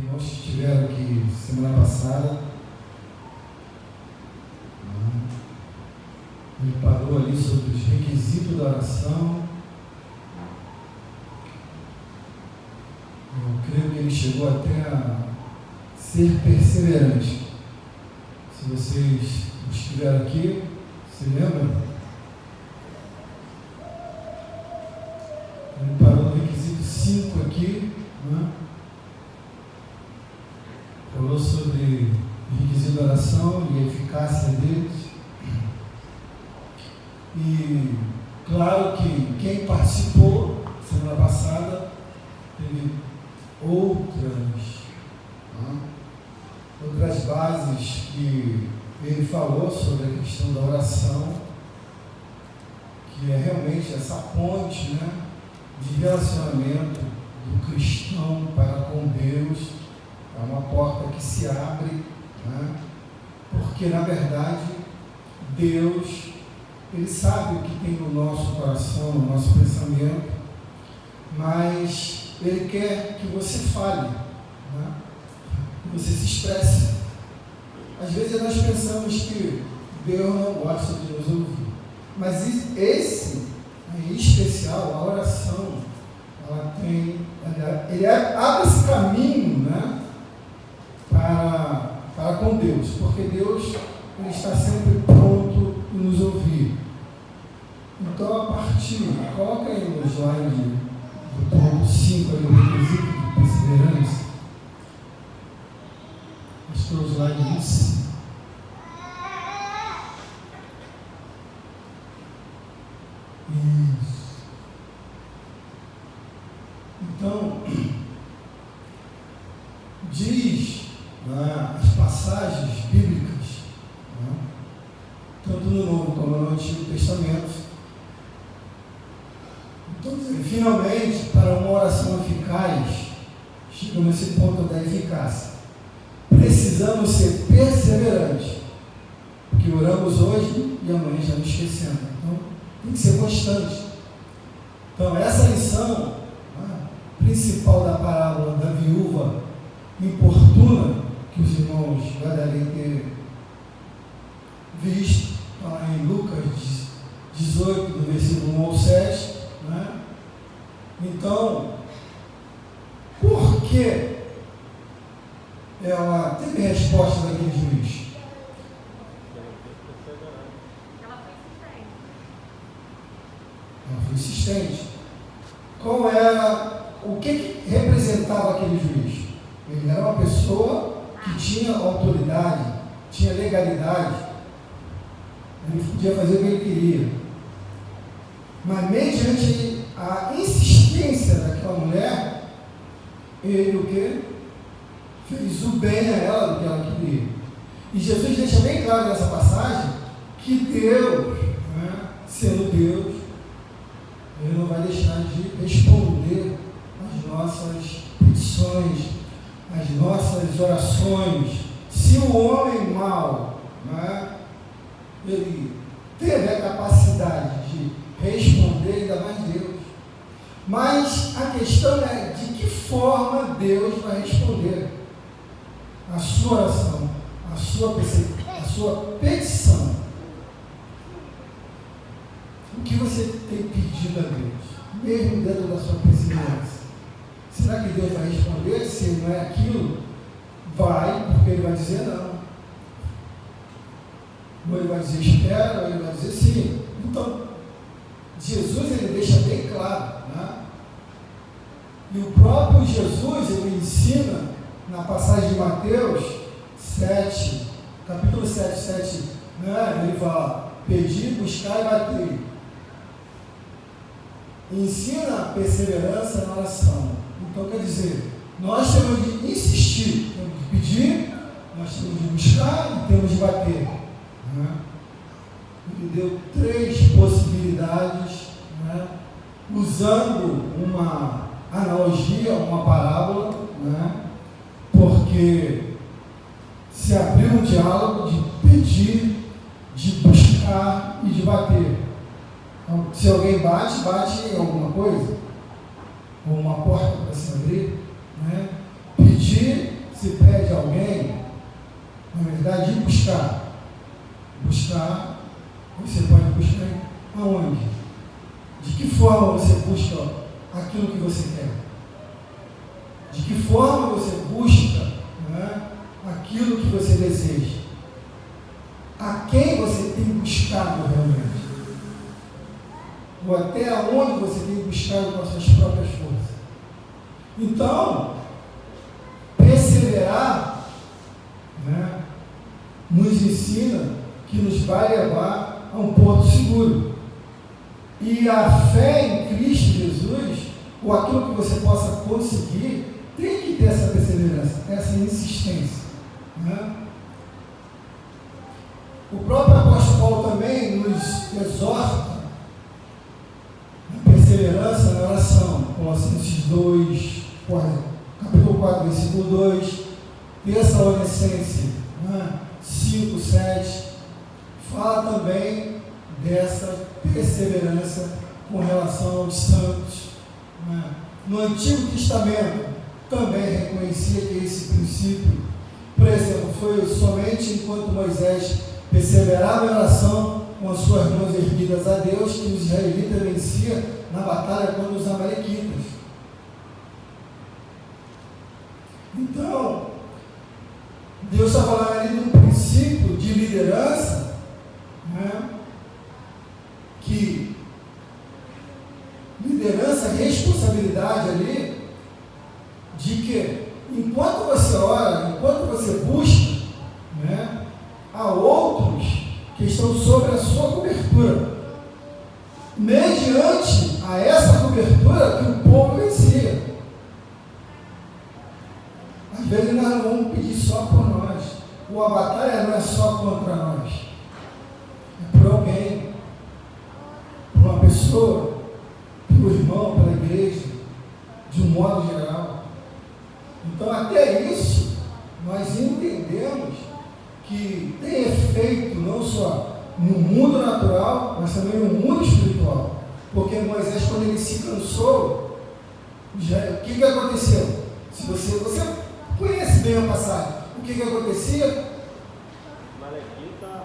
irmãos que estiveram aqui semana passada, ele parou ali sobre os requisitos da oração. Eu creio que ele chegou até a ser perseverante. Se vocês estiveram aqui, se lembram? Ele parou no requisito 5 aqui, né? Falou sobre o requisito da oração e a eficácia deles. E claro que quem participou semana passada teve outras bases que ele falou sobre a questão da oração, que é realmente essa ponte, né, de relacionamento do cristão para com Deus. É uma porta que se abre, né, porque na verdade Deus, Ele sabe o que tem no nosso coração, no nosso pensamento, mas Ele quer que você fale, né? Que você se expresse. Às vezes nós pensamos que Deus não gosta de nos ouvir, mas esse, em especial, a oração, ele abre esse caminho, né, para com Deus, porque Deus, Ele está sempre pronto em nos ouvir. Então, a partir, coloca aí no slide do ponto 5, ali, o requisito de perseverança. Acho que é o slide 25. Isso. Então, diz, né, as passagens bíblicas, né, tanto no Novo como no Antigo Testamento. Então, finalmente, para uma oração eficaz, chegamos nesse ponto da eficácia. Precisamos ser perseverantes, porque oramos hoje e amanhã já nos esquecemos. Então, tem que ser constante. Então, essa lição, né, principal da parábola da viúva importuna, que os irmãos já devem ter visto, lá em Lucas 18, do versículo 1 ao 7, né? Então, por que ela teve resposta daquele juiz? Ela foi insistente. Qual era, o que representava aquele juiz? Ele era uma pessoa que tinha autoridade, tinha legalidade, ele podia fazer o que ele queria. Mas mediante a insistência daquela mulher, ele o quê? Fez o bem a ela do que ela queria. E Jesus deixa bem claro nessa passagem que Deus, né, sendo Deus, Ele não vai deixar de responder às nossas petições, às nossas orações. Se o homem mau, né, ele teve a capacidade de responder, ainda mais Deus. Mas a questão é de que forma Deus vai responder a sua oração, a sua petição. O que você tem pedido a Deus, mesmo dentro da sua perseverança? Será que Deus vai responder? Se não é aquilo, vai, porque Ele vai dizer não. Ou Ele vai dizer espera, ou Ele vai dizer sim. Então, Jesus, Ele deixa bem claro, né? E o próprio Jesus, Ele ensina na passagem de Mateus 7, capítulo 7, né? Ele fala: pedir, buscar e bater. Ensina a perseverança na oração. Então, quer dizer, nós temos de insistir, temos de pedir, nós temos de buscar e temos de bater, né? Ele deu 3 possibilidades, né, usando uma analogia, uma parábola, né, porque se abriu um diálogo de pedir, de buscar e de bater. Então, se alguém bate em alguma coisa, ou uma porta para se abrir, né, pedir se pede a alguém, na verdade, ir buscar. Buscar, você pode buscar aonde? De que forma você busca aquilo que você quer? De que forma você busca, né, aquilo que você deseja? A quem você tem buscado realmente? Ou até aonde você tem buscado com as suas próprias forças? Então, perseverar, né, nos ensina que nos vai levar a um porto seguro. E a fé em Cristo Jesus, ou aquilo que você possa conseguir, tem que ter essa perseverança, essa insistência, né? O próprio apóstolo Paulo também nos exorta a perseverança na oração. Colossenses 2, capítulo 4, versículo 2, Tessalonicenses, né, 5, 7, fala também dessa perseverança com relação aos santos, né? No Antigo Testamento também reconhecia que esse princípio, por exemplo, foi somente enquanto Moisés perseverava em oração com as suas mãos erguidas a Deus que os israelitas venciam na batalha contra os amalequitas. Então, Deus está falando ali de um princípio de liderança, né, que liderança, responsabilidade ali, de que enquanto você ora, enquanto você busca, né, há outros que estão sobre a sua cobertura, mediante a essa cobertura que o povo vencia. Às vezes nós não vamos pedir só por nós, ou a batalha não é só contra nós, é por alguém, por uma pessoa, pelo irmão, pela igreja, de um modo geral. Então, até isso, nós entendemos que tem efeito não só no mundo natural, mas também no mundo espiritual. Porque Moisés, quando ele se cansou, o que aconteceu? Se você conhece bem a passagem, o que acontecia? Malequita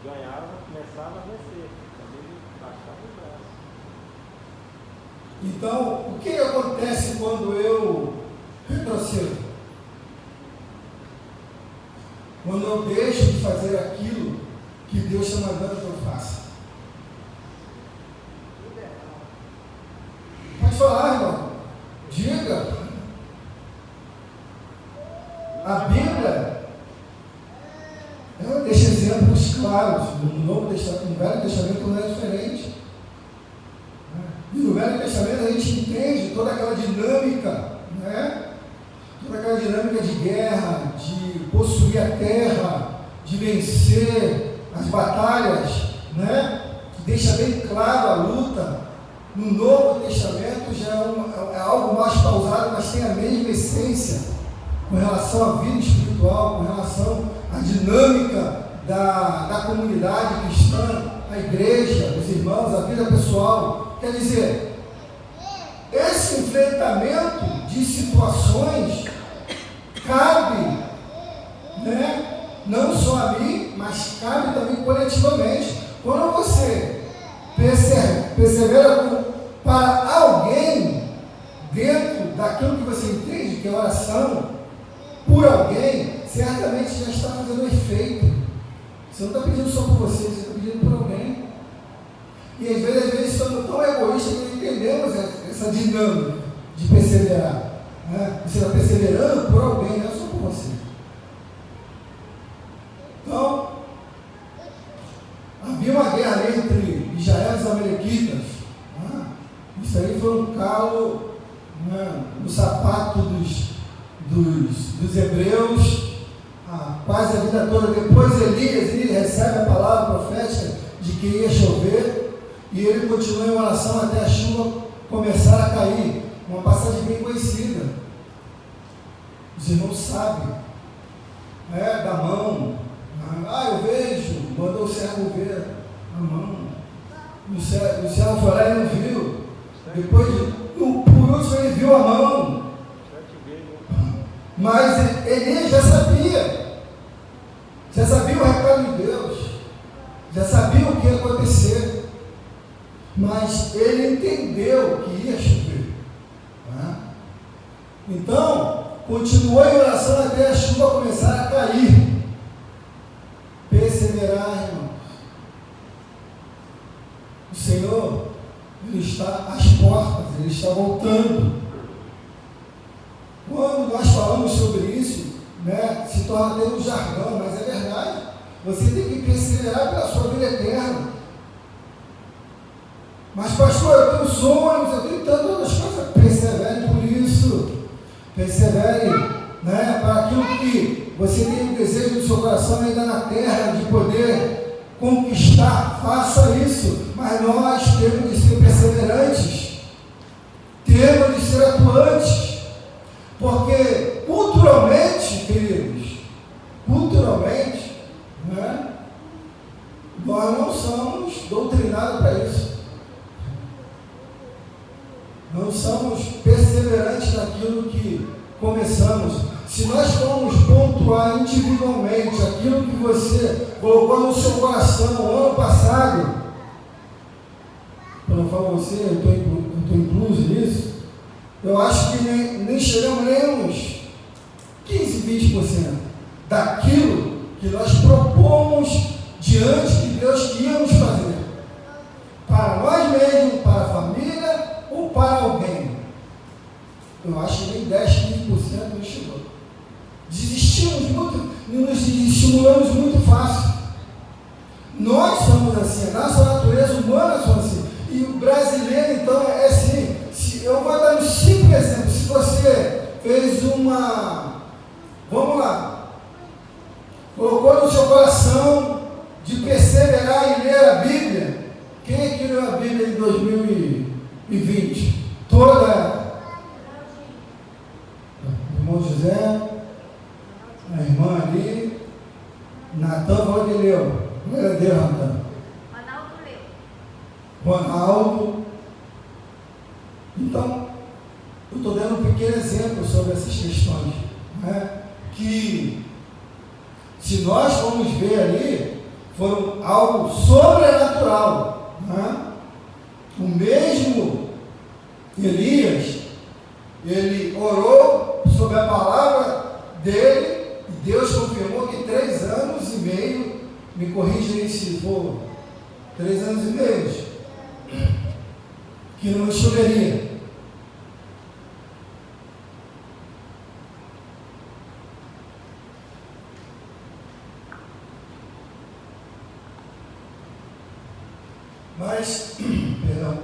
ganhava, começava a vencer, também baixava o braço. Então, o que acontece quando eu retrocedo? Quando eu deixo de fazer aquilo que Deus está mandando que eu faça. Pode falar, irmão. Diga. A Bíblia, ela deixa exemplos claros. No Novo Testamento, no Velho Testamento não é diferente. E no Velho Testamento a gente entende toda aquela dinâmica, né? Toda aquela dinâmica de guerra, de possuir a terra, de vencer as batalhas, né? Que deixa bem claro a luta. No Novo Testamento já é algo mais pausado, mas tem a mesma essência com relação à vida espiritual, com relação à dinâmica da comunidade cristã, a igreja, os irmãos, a vida pessoal. Quer dizer, esse enfrentamento de situações cabe, né, não só a mim, mas cabe também coletivamente. Quando você persevera para alguém, dentro daquilo que você entende, que é oração, por alguém, certamente já está fazendo efeito. Você não está pedindo só por você está pedindo por alguém. E às vezes estamos tão egoístas que não entendemos essa dinâmica de perseverar. Né? Você está perseverando por alguém, não é só por você. Então, havia uma guerra entre Israel e os amalequitas. Né? Isso aí foi um calo, né, no sapato dos hebreus, quase a vida toda. Depois Elias, ele recebe a palavra profética de que ia chover, e ele continua em oração até a chuva começar a cair. Uma passagem bem conhecida. Os irmãos sabem, né, da mão. Eu vejo, mandou o servo ver a mão. O servo foi lá e não viu. Depois, por último, ele viu a mão. Mas Elias já sabia o recado de Deus, já sabia o que ia acontecer, mas ele entendeu que ia chover. Né? Então, continuou em oração até a chuva começar a cair. Perseverar, irmãos. O Senhor, Ele está às portas, Ele está voltando. Quando nós falamos sobre isso, né, se torna até um jargão, mas é verdade. Você tem que perseverar pela sua vida eterna. Mas, pastor, eu tenho sonhos, eu tenho tantas outras coisas. Persevere por isso. Persevere, né, para aquilo que você tem o desejo do seu coração ainda na terra, de poder conquistar. Faça isso. Mas nós temos de ser perseverantes. Temos de ser atuantes. Porque culturalmente, queridos, né, nós não somos doutrinados para isso. Não somos perseverantes naquilo que começamos. Se nós formos pontuar individualmente aquilo que você colocou no seu coração no ano passado, quando eu falo você, eu estou incluso nisso, eu acho que nem chegamos nem uns 15, 20% daquilo que nós propomos diante de Deus que íamos fazer. Para nós mesmos, para a família ou para alguém. Eu acho que nem 10, 15% não chegou. Desistimos muito, nos desestimulamos muito fácil. Nós somos assim, a nossa natureza humana é assim. E o brasileiro, então, é assim. Eu vou dar um simples exemplo. Se você fez vamos lá, colocou no seu coração de perseverar em ler a Bíblia. Quem é que leu a Bíblia em 2020? Toda ela. O irmão José, a irmã ali, Natan falou que leu. Glória a Deus, Natan. Ronaldo. Então, eu estou dando um pequeno exemplo sobre essas questões, né? Que, se nós formos ver ali, foram algo sobrenatural, né? O mesmo Elias, ele orou sobre a palavra dele, e Deus confirmou que 3 anos e meio, me corrija aí se for, 3 anos e meio, que não choveria. Mas, perdão,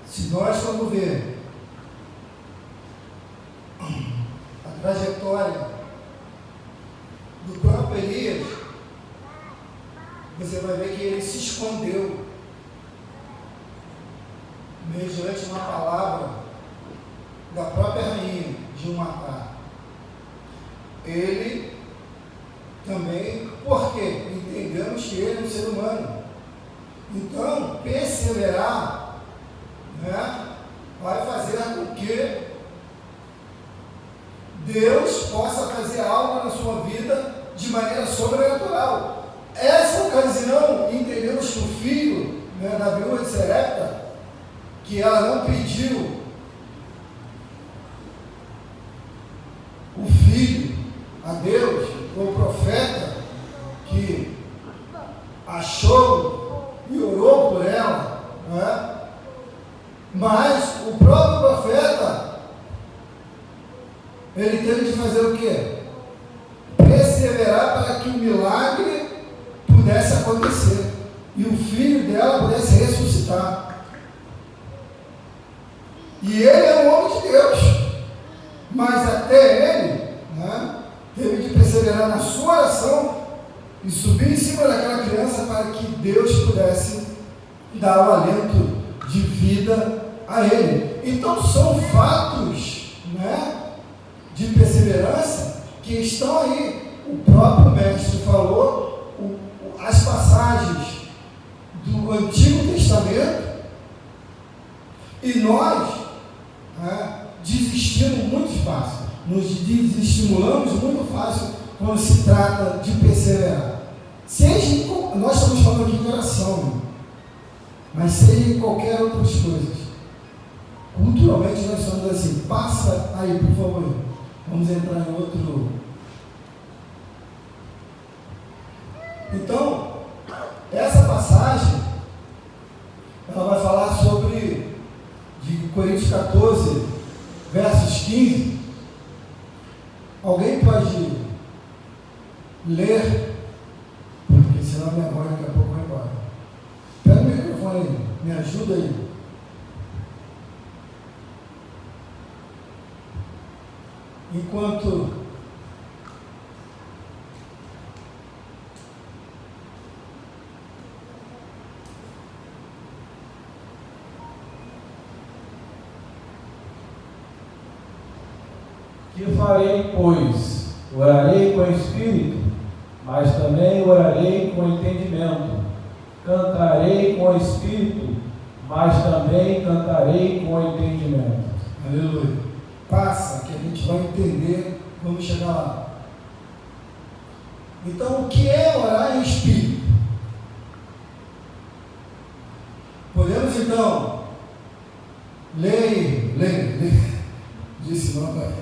se nós formos ver a trajetória do próprio Elias, você vai ver que ele se escondeu mediante uma palavra da própria rainha de o matar. Ele também, porque entendemos que ele é um ser humano. Então, perseverar, né, vai fazer com que Deus possa fazer algo na sua vida de maneira sobrenatural. Essa ocasião, entendemos que o filho, né, da viúva de Serepta, que ela não pediu o filho a Deus, o profeta que achou e orou por ela, né? Mas o próprio profeta, ele teve de fazer o quê? Perseverar para que o milagre pudesse acontecer e o filho dela pudesse ressuscitar. E ele é um homem de Deus, mas até ele, né, teve de perseverar na sua oração e subir em cima daquela criança para que Deus pudesse dar o alento de vida a ele. Então são fatos, né, de perseverança que estão aí. O próprio mestre falou as passagens do Antigo Testamento e nós, né, desistimos muito fácil. nos desestimulamos muito fácil quando se trata de perseverar. Nós estamos falando aqui de oração, mas seja em qualquer outras coisas. Culturalmente nós estamos assim, passa aí, por favor. Vamos entrar em outro. Então, essa passagem, ela vai falar sobre, de Coríntios 14, versos 15. Alguém pode ler, porque senão minha voz daqui a pouco vai embora. Pega o microfone aí, me ajuda aí. Enquanto que farei, pois? Orarei com espírito, mas também orarei com entendimento. Cantarei com espírito, mas também cantarei com entendimento. Aleluia. Passa, que a gente vai entender, vamos chegar lá. Então, o que é orar em espírito? Podemos então ler. Disse não, pai.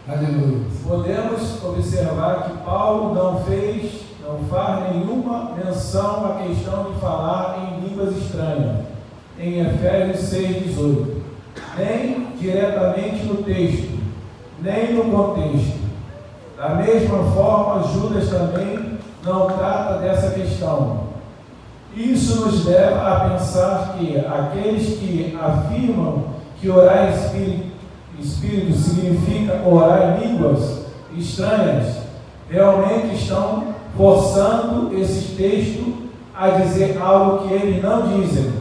Aleluia. Podemos observar que Paulo não faz nenhuma menção à questão de falar em línguas estranhas, em Efésios 6,18, nem diretamente no texto, nem no contexto. Da mesma forma, Judas também não trata dessa questão. Isso nos leva a pensar que aqueles que afirmam que orar em espírito significa orar em línguas estranhas, realmente estão forçando esses textos a dizer algo que eles não dizem.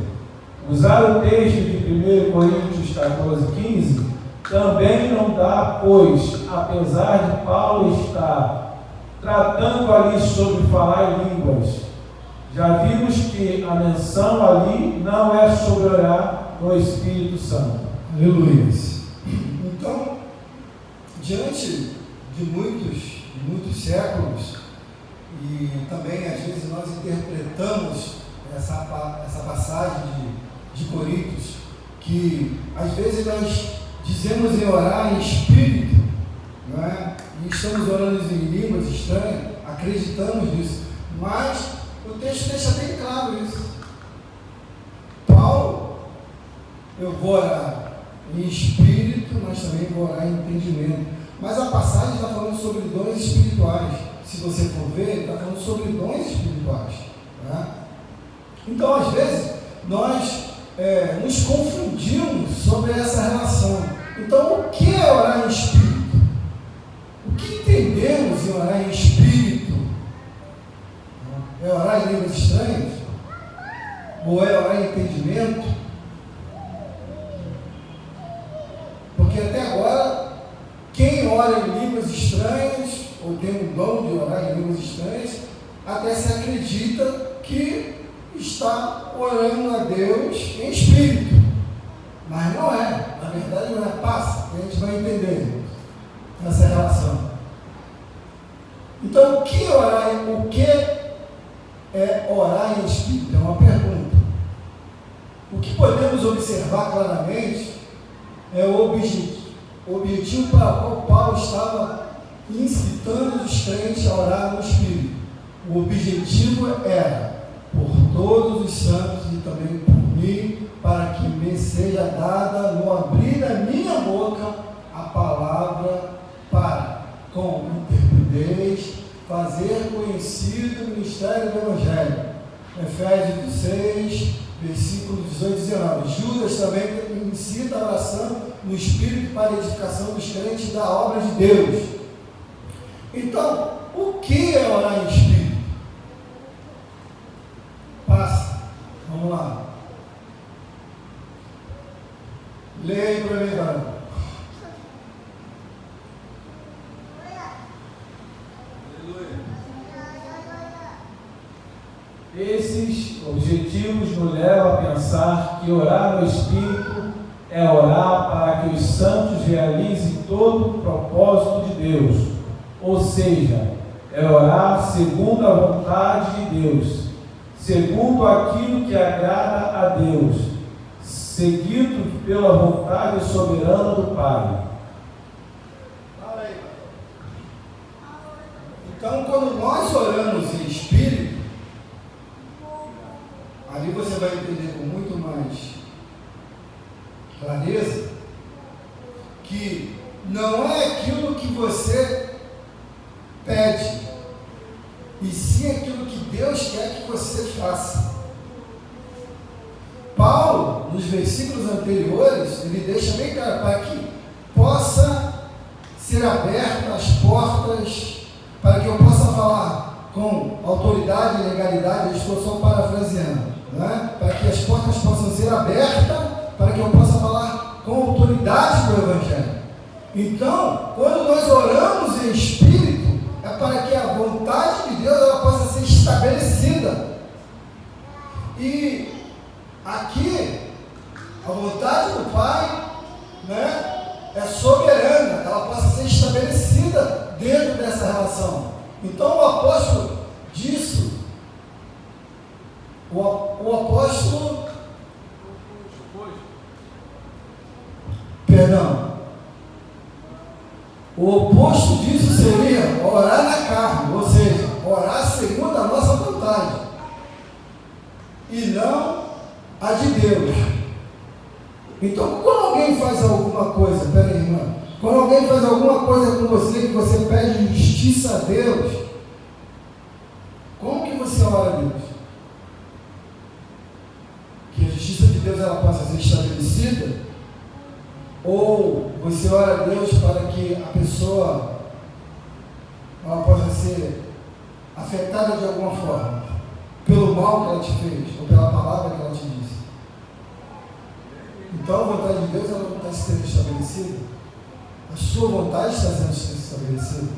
Usar o texto de 1 Coríntios 14,15 também não dá, pois, apesar de Paulo estar tratando ali sobre falar em línguas, já vimos que a menção ali não é sobre orar no Espírito Santo. Aleluia. Então, diante de muitos séculos, e também às vezes nós interpretamos essa passagem de Coríntios, que às vezes nós dizemos em orar em espírito, não é? E estamos orando em línguas estranhas, acreditamos nisso, mas o texto deixa bem claro isso. Paulo, eu vou orar em espírito, mas também vou orar em entendimento. Mas a passagem está falando sobre dons espirituais. Se você for ver, está falando sobre dons espirituais. Né? Então, às vezes, nós nos confundimos sobre essa relação. Então, o que é orar em espírito? O que entendemos em orar em espírito? É orar em línguas estranhas? Ou é orar em entendimento? Porque até agora, quem ora em línguas estranhas, ou tem o dom de orar em línguas estranhas, até se acredita que está orando a Deus em espírito. Mas não é, na verdade não é. Passa, a gente vai entender essa relação. Então, o que é orar em espírito? É uma pergunta. O que podemos observar claramente é o objetivo para o qual Paulo estava incitando os crentes a orar no Espírito. O objetivo era por todos os santos e também por mim, para que me seja dada no abrir da minha boca a palavra para, com interpretez, fazer conhecido o mistério do Evangelho. Efésios 6, versículos 18 e 19. Judas também incita a oração no Espírito para a edificação dos crentes da obra de Deus. Então, o que é orar em Espírito? Passa. Vamos lá. Leia aí para mim, cara. Esses objetivos nos levam a pensar que orar no Espírito é orar para que os santos realizem todo o propósito de Deus, ou seja, é orar segundo a vontade de Deus, segundo aquilo que agrada a Deus, seguido pela vontade soberana do Pai. Então, quando nós oramos em espírito, ali você vai entender com muito mais clareza que não é aquilo que você pede, e sim aquilo que Deus quer que você faça. Paulo, nos versículos anteriores, ele deixa bem claro, para que possa ser abertas as portas, para que eu possa falar com autoridade e legalidade. Eu estou só parafraseando, né? Para que as portas possam ser abertas, para que eu possa falar com autoridade do Evangelho. Então, quando nós oramos em espírito, é para que a vontade de Deus ela possa ser estabelecida. E aqui, a vontade do Pai, né, é soberana, ela possa ser estabelecida dentro dessa relação. Então, o apóstolo disso, o apóstolo, perdão, o oposto disso seria orar na carne, ou seja, orar segundo a nossa vontade, e não a de Deus. Então, quando alguém faz alguma coisa, peraí, irmã, quando alguém faz alguma coisa com você, que você pede justiça a Deus, como que você ora a Deus? Que a justiça de Deus ela possa ser estabelecida? Ou você ora a Deus para que a pessoa ela possa ser afetada de alguma forma, pelo mal que ela te fez, ou pela palavra que ela te disse? Então a vontade de Deus ela não está sendo estabelecida? A sua vontade está sendo estabelecida?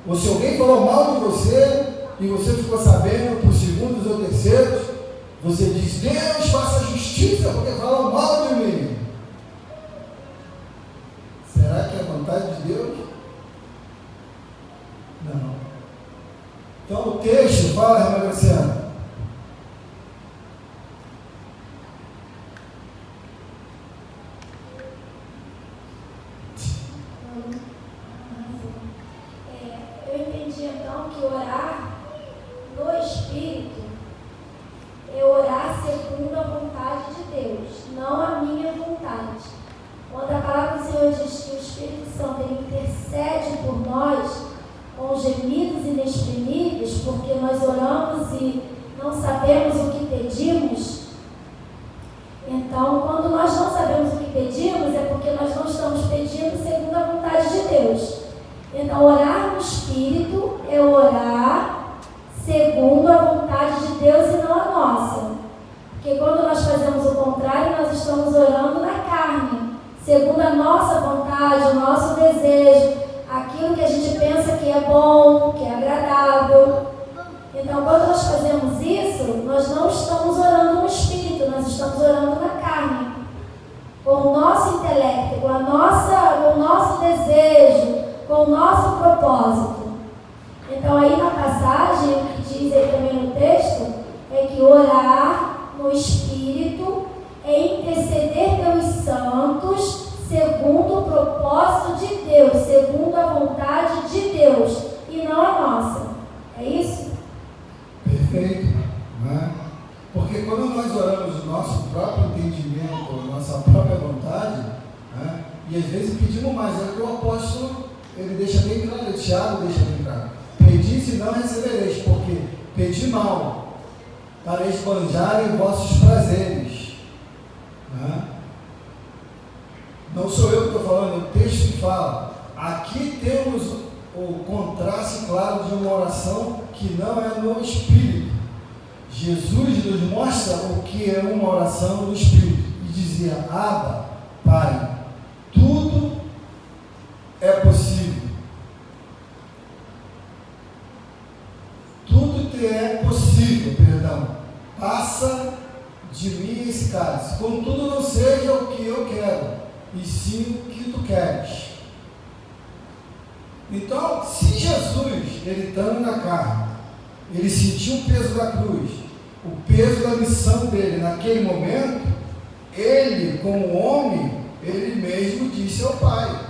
Ou se alguém falou mal de você, e você ficou sabendo por segundos ou terceiros, você diz: Deus, faça justiça, porque falam mal de mim. Será que é a vontade de Deus? Não. Então o texto fala, irmã Graciana, eu entendi então que orar no Espírito é orar segundo a vontade de Deus, não a minha vontade. Quando a palavra do Senhor diz que o Espírito Santo ele intercede por nós com gemidos inexprimíveis, porque nós oramos e não sabemos o que pedimos. Então, quando nós não sabemos o que pedimos, é porque nós não estamos pedindo segundo a vontade de Deus. Então, orar no Espírito é orar segundo a vontade de Deus e não a nossa. Porque quando nós fazemos o contrário, nós estamos orando na carne, segundo a nossa vontade, o nosso desejo, aquilo que a gente pensa que é bom, que é agradável. Então, quando nós fazemos isso, nós não estamos orando no Espírito, nós estamos orando na carne, com o nosso intelecto, com o nosso desejo, com o nosso propósito. Então, aí na passagem, o que diz aí também no texto, é que orar no Espírito é interceder pelos santos segundo o propósito de Deus, segundo a vontade de Deus, e não a nossa. É isso? Perfeito, né? Porque quando nós oramos o nosso próprio entendimento, a nossa própria vontade, né? E às vezes pedimos mais, é o que o apóstolo ele deixa bem claro, o Tiago deixa bem claro: pedis e não recebereis, porque pedi mal, para esbanjarem vossos prazeres, né? Não sou eu que estou falando, é o texto que fala. Aqui temos o contraste claro de uma oração que não é no Espírito. Jesus nos mostra o que é uma oração no Espírito, e dizia: Abba, Pai, tudo é possível. Tudo te é possível, perdão. Passa de mim esse cálice, contudo não seja o que eu quero, e sim o que tu queres. Então, se Jesus, ele estando na carne, ele sentiu o peso da cruz, o peso da missão dele naquele momento, ele, como homem, ele mesmo disse ao Pai,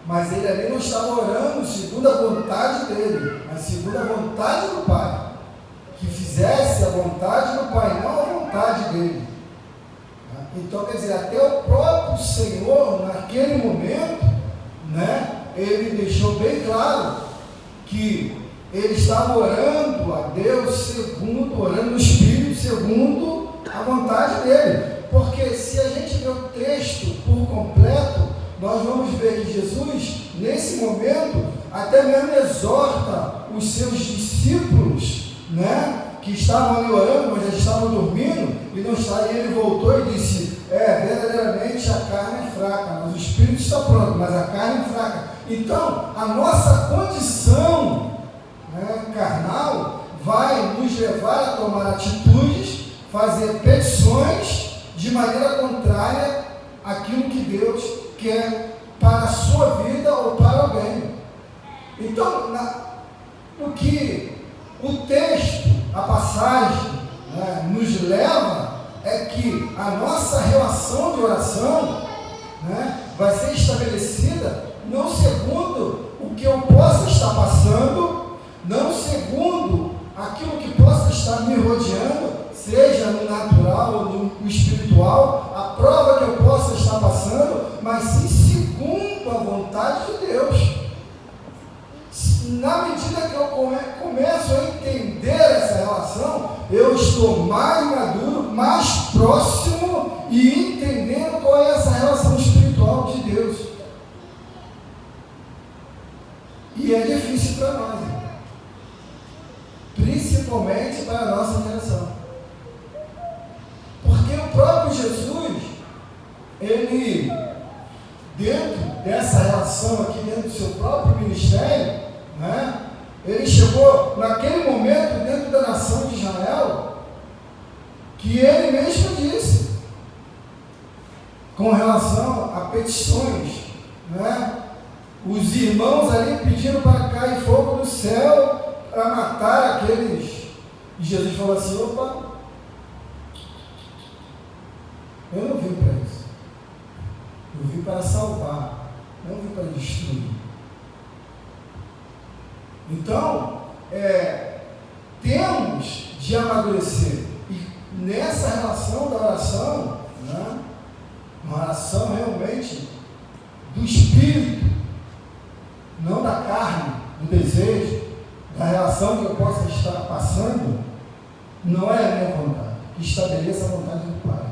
mas ele ali não estava orando segundo a vontade dele, mas segundo a vontade do Pai, que fizesse a vontade do Pai, não a vontade dele. Então, quer dizer, até o próprio Senhor, naquele momento, né, ele deixou bem claro que ele estava orando a Deus orando no Espírito, segundo a vontade dele. Porque se a gente ver o texto por completo, nós vamos ver que Jesus, nesse momento, até mesmo exorta os seus discípulos, né, que estavam ali orando, mas já estavam dormindo, e não está, e ele voltou e disse, verdadeiramente a carne é fraca, mas o Espírito está pronto, mas a carne é fraca. Então, a nossa condição, né, carnal, vai nos levar a tomar atitudes, fazer petições, de maneira contrária àquilo que Deus quer para a sua vida ou para alguém. Então, o que o texto, a passagem, né, nos leva é que a nossa relação de oração, né, vai ser estabelecida não segundo o que eu possa estar passando, não segundo aquilo que possa estar me rodeando, seja no natural ou no espiritual, a prova que eu possa estar passando, mas sim segundo a vontade de Deus. Na medida que eu começo a entender essa relação, eu estou mais maduro, mais próximo e entendendo qual é essa relação espiritual de Deus. E é difícil para nós, principalmente para a nossa geração. Porque o próprio Jesus, ele, dentro dessa relação aqui, dentro do seu próprio ministério, né, ele chegou naquele momento dentro da nação de Israel, que ele mesmo disse, com relação a petições, né, os irmãos ali pediram para cair fogo do céu para matar aqueles, e Jesus falou assim, opa, eu não vim para isso, eu vim para salvar, não vim para destruir. Então, temos de amadurecer, e nessa relação da oração, né, uma oração realmente do Espírito, não da carne, do desejo, da relação que eu possa estar passando, não é a minha vontade, que estabeleça a vontade do Pai,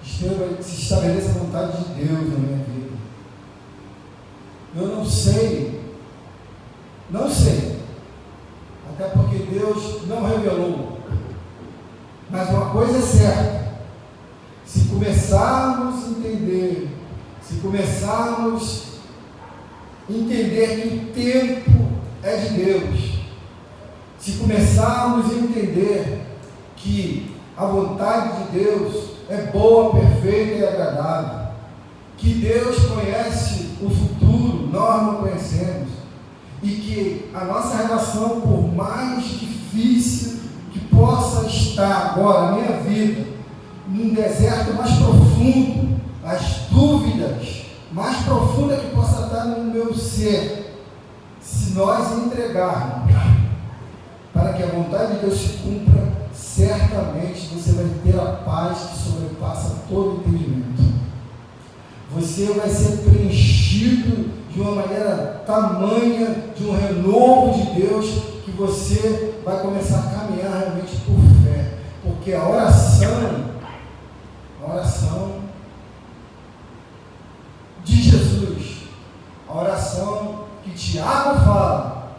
que se estabeleça a vontade de Deus na minha vida. Eu não sei, até porque Deus não revelou, mas uma coisa é certa, se começarmos a entender, que o tempo é de Deus, se começarmos a entender que a vontade de Deus é boa, perfeita e agradável, que Deus conhece o futuro, nós não conhecemos, e que a nossa relação, por mais difícil que possa estar agora a minha vida, num deserto mais profundo, as dúvidas mais profundas que possa estar no meu ser, se nós entregarmos para que a vontade de Deus se cumpra, certamente você vai ter a paz que sobrepassa todo entendimento. Você vai ser preenchido de uma maneira tamanha, de um renovo de Deus, que você vai começar a caminhar realmente por fé, porque a oração de Jesus, a oração que Tiago fala,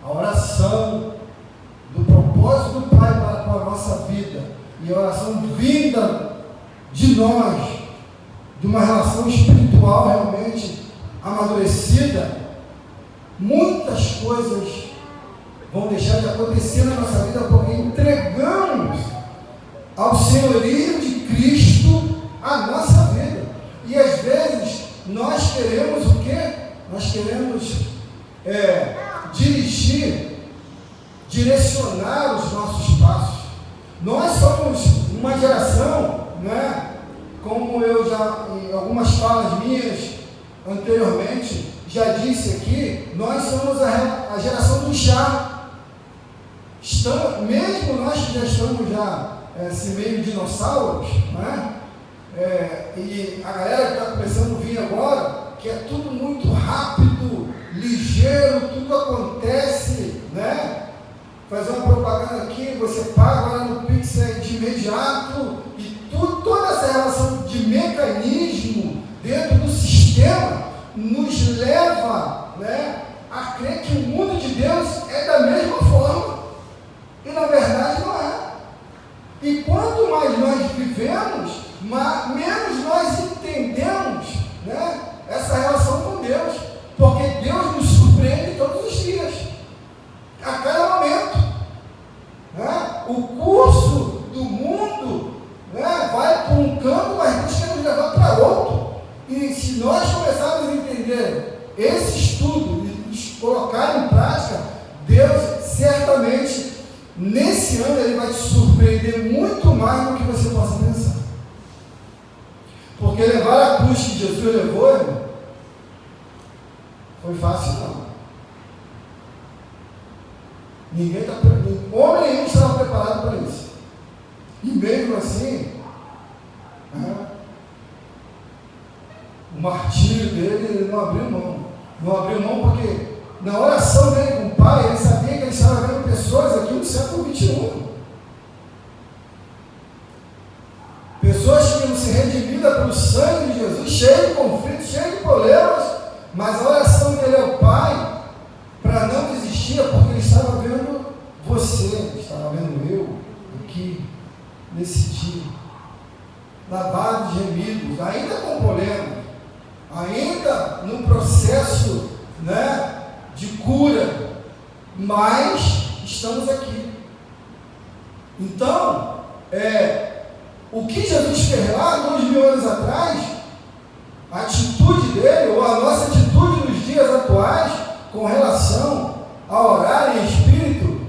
a oração do propósito do Pai para com a nossa vida, e a oração vinda de nós, de uma relação espiritual realmente amadurecida, muitas coisas vão deixar de acontecer na nossa vida, porque entregamos ao senhorio de Cristo a nossa vida. E às vezes nós queremos o quê? Nós queremos direcionar os nossos passos. Nós somos uma geração, né? Como eu já, em algumas falas minhas anteriormente, já disse aqui, nós somos a geração do chá. Mesmo nós que já estamos esse meio dinossauros, né? E a galera que está começando a vir agora, que é tudo muito rápido, ligeiro, tudo acontece, né? Fazer uma propaganda aqui, você paga lá no Pix de imediato, e toda essa relação de mecanismo dentro do sistema nos leva, né, a crer que o mundo de Deus é da mesma forma, e na verdade não é. E quanto mais nós vivemos, menos nós entendemos, né, essa relação com Deus, porque Deus nos surpreende todos os dias, a cada momento, né? O curso do mundo, né, vai para um canto, mas Deus quer nos levar para outro. E se nós começarmos a entender esse estudo e nos colocar em prática, Deus certamente nesse ano Ele vai te surpreender muito mais do que você possa pensar. Porque levar a cruz que Jesus levou, irmão, foi fácil não. Homem nenhum estava preparado para isso. E mesmo assim, o martírio dele, ele não abriu mão. Não abriu mão porque na oração dele com o Pai, ele sabia que ele estava vendo pessoas aqui no século XXI. Pessoas que iam ser redimidas pelo sangue de Jesus, cheio de conflitos, cheio de problemas, mas a oração dele ao Pai, para não desistir, porque ele estava vendo você, estava vendo eu, aqui, nesse dia, lavado de remidos, ainda com problemas, ainda no processo, né, de cura, mas estamos aqui. Então, o que Jesus fez lá 2000 anos atrás, a atitude dele, ou a nossa atitude nos dias atuais, com relação a orar em espírito,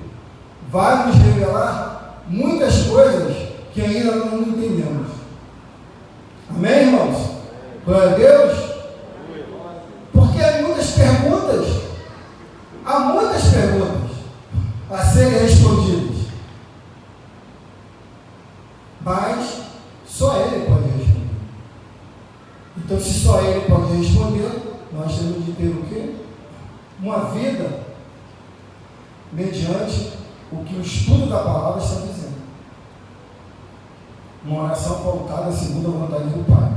vai nos revelar muitas coisas que ainda não entendemos. Amém, irmãos? Glória a Deus. Porque há muitas perguntas a serem respondidas, mas só Ele pode responder. Então, se só Ele pode responder, nós temos de ter o quê? Uma vida mediante o que o estudo da palavra está dizendo. Uma oração pautada segundo a vontade do Pai.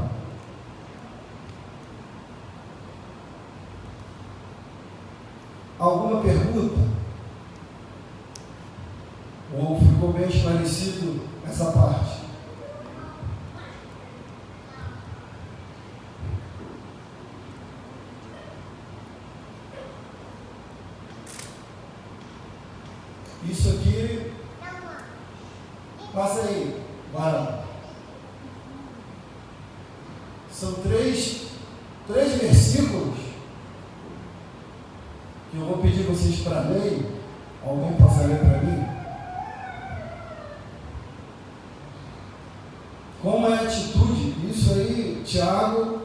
Alguma pergunta? Ou ficou bem esclarecido essa parte? Isso aqui, passa aí, vai. São três versículos que eu vou pedir vocês para ler. Alguém possa ler para mim? Como é a atitude? Isso aí, Tiago.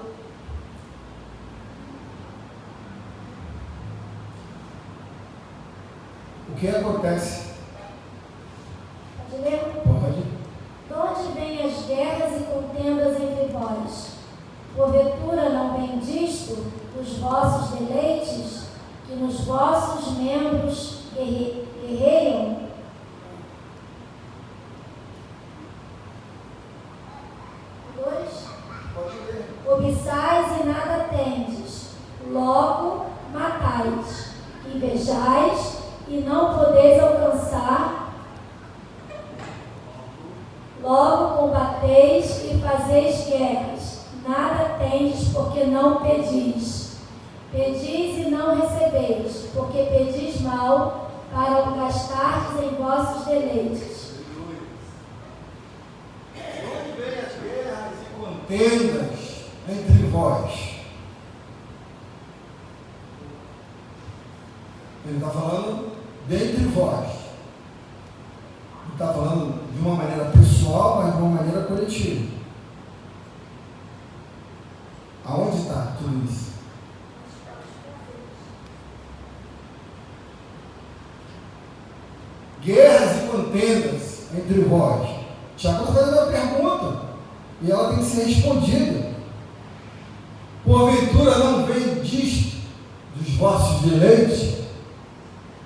O que acontece? Pode ler? Pode. De onde vêm as guerras e contendas entre vós? Porventura não vem disto os vossos deleites, que nos vossos membros guerreiam? Pode ler. Cobiçais e nada tendes, logo matais, invejais e não podeis alcançar, logo combateis e fazeis guerras, nada tendes porque não pedis. Pedis e não recebeis, porque pedis mal, para o gastardes em vossos deleites. contendas entre vós. Ele está falando dentre vós. Ele está falando de uma maneira pessoal, mas de uma maneira coletiva. Aonde está tudo isso? Guerras e contendas entre vós. Tiago está fazendo uma pergunta e ela tem que ser respondida. Porventura não vem disto dos vossos eleitos,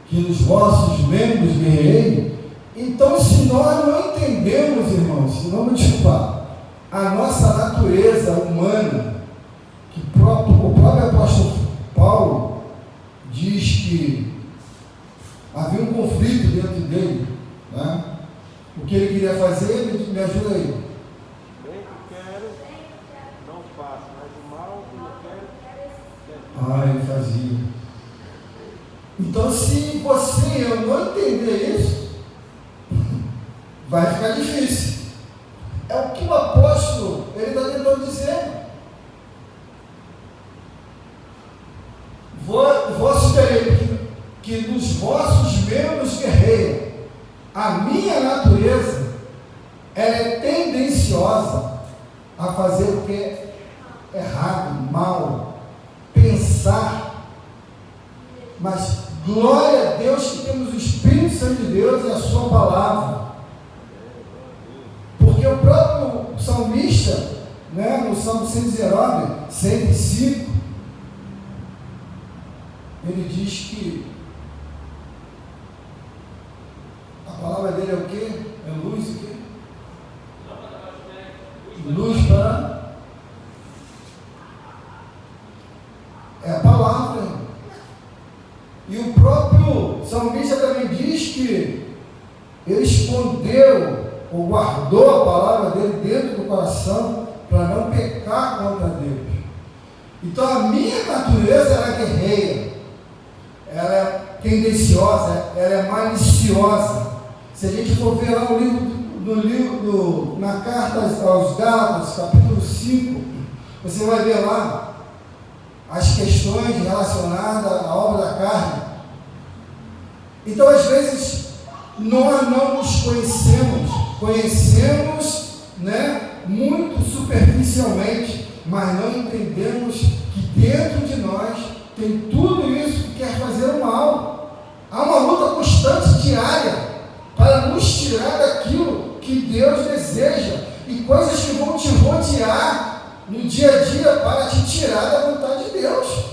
que nos vossos membros guerreiros? Então, se nós não entendemos, irmãos, se não me desculpar, a nossa natureza humana, que o próprio apóstolo Paulo diz que havia um conflito dentro dele, né? O que ele queria fazer, me ajuda aí. Bem que quero, não faço, mas o mal que não quero, Ah, ele fazia. Então, se você e eu não entender isso, vai ficar difícil. É o que o apóstolo ele está tentando dizer. Vossos guerreiros, que nos vossos membros guerreiam. A minha natureza, ela é tendenciosa a fazer o que é errado, mal, pensar. Mas glória a Deus que temos o Espírito Santo de Deus e a sua palavra. Porque o próprio salmista, né, no Salmo 119, 105, ele diz que a palavra dele é o quê? É luz e o quê? Luz para... É a palavra. E o próprio salmista também diz que ele escondeu ou guardou a palavra dele dentro do coração para não pecar contra Deus. Então a minha natureza ela é guerreira, ela é tendenciosa, ela é maliciosa. Se a gente for ver lá no livro na carta aos Gálatas, capítulo 5, você vai ver lá as questões relacionadas à obra da carne. Então, às vezes, nós não nos conhecemos, né, muito superficialmente, mas não entendemos que dentro de nós tem tudo isso que quer fazer o mal. Há uma luta constante, diária, para nos tirar daquilo que Deus deseja, e coisas que vão te rodear no dia a dia para te tirar da vontade de Deus.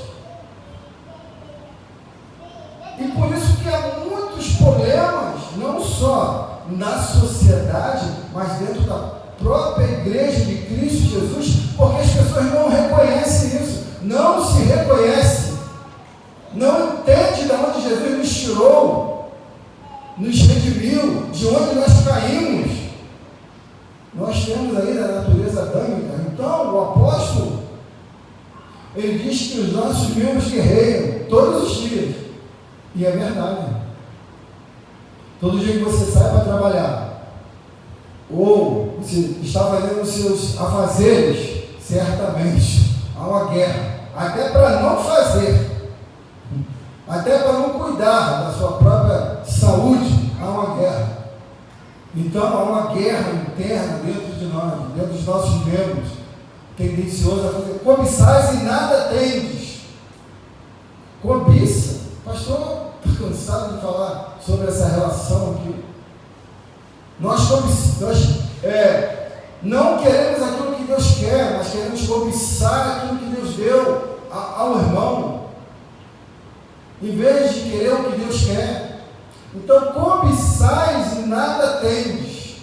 E por isso que há muitos problemas, não só na sociedade, mas dentro da própria igreja de Cristo Jesus, porque as pessoas não reconhecem isso, não se reconhecem, não entendem de onde Jesus nos tirou, nos redimiu, de onde nós caímos. Nós temos aí a natureza adâmica. Então, o apóstolo, ele diz que os nossos membros guerreiam todos os dias. E é verdade. Todo dia que você sai para trabalhar, ou você está fazendo os seus afazeres, certamente há uma guerra. Até para não fazer, até para não cuidar da sua própria saúde, há uma guerra. Então há uma guerra interna dentro de nós, dentro dos nossos membros, tendencioso a fazer cobiçais e nada tendes. Cobiça. Pastor, estou cansado de falar sobre essa relação aqui. Nós não queremos aquilo que Deus quer, mas queremos cobiçar aquilo que Deus deu ao irmão, em vez de querer o que Deus quer. Então, cobiçais e nada tendes,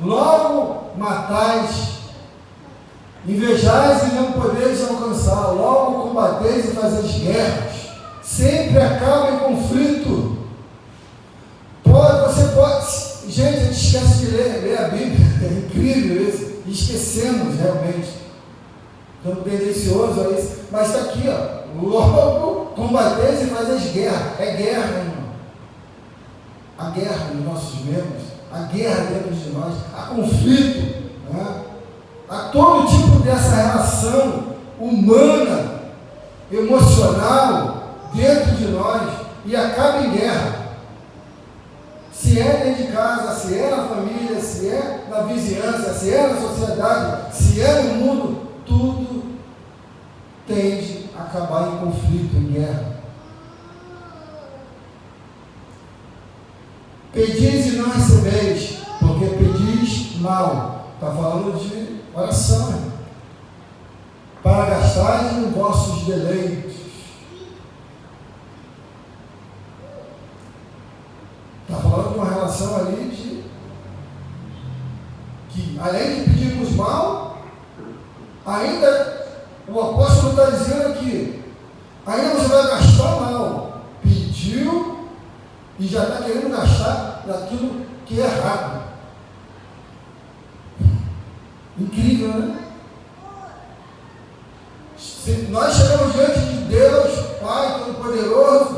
logo matais, invejais e não podeis alcançar, logo combateis e fazeis guerras, sempre acaba em conflito. Você pode, gente, a gente esquece de ler a Bíblia, é incrível isso, e esquecemos realmente, estamos tendenciosos a isso, mas está aqui, ó, logo combateis e fazeis guerra, é guerra, irmão. A guerra nos nossos membros, a guerra dentro de nós, há conflito, né? a todo tipo dessa relação humana, emocional, dentro de nós, e acaba em guerra. Se é dentro de casa, se é na família, se é na vizinhança, se é na sociedade, se é no mundo, tudo tende a acabar em conflito, em guerra. Pedis e não recebeis, porque pedis mal. Está falando de oração, né? Para gastarem nos vossos deleites. Está falando de uma relação ali de que, além de pedirmos mal, ainda o apóstolo está dizendo aqui, ainda você vai gastar mal. Pediu e já está querendo gastar daquilo que é errado. Incrível, né? Nós chegamos diante de Deus, Pai Todo-Poderoso,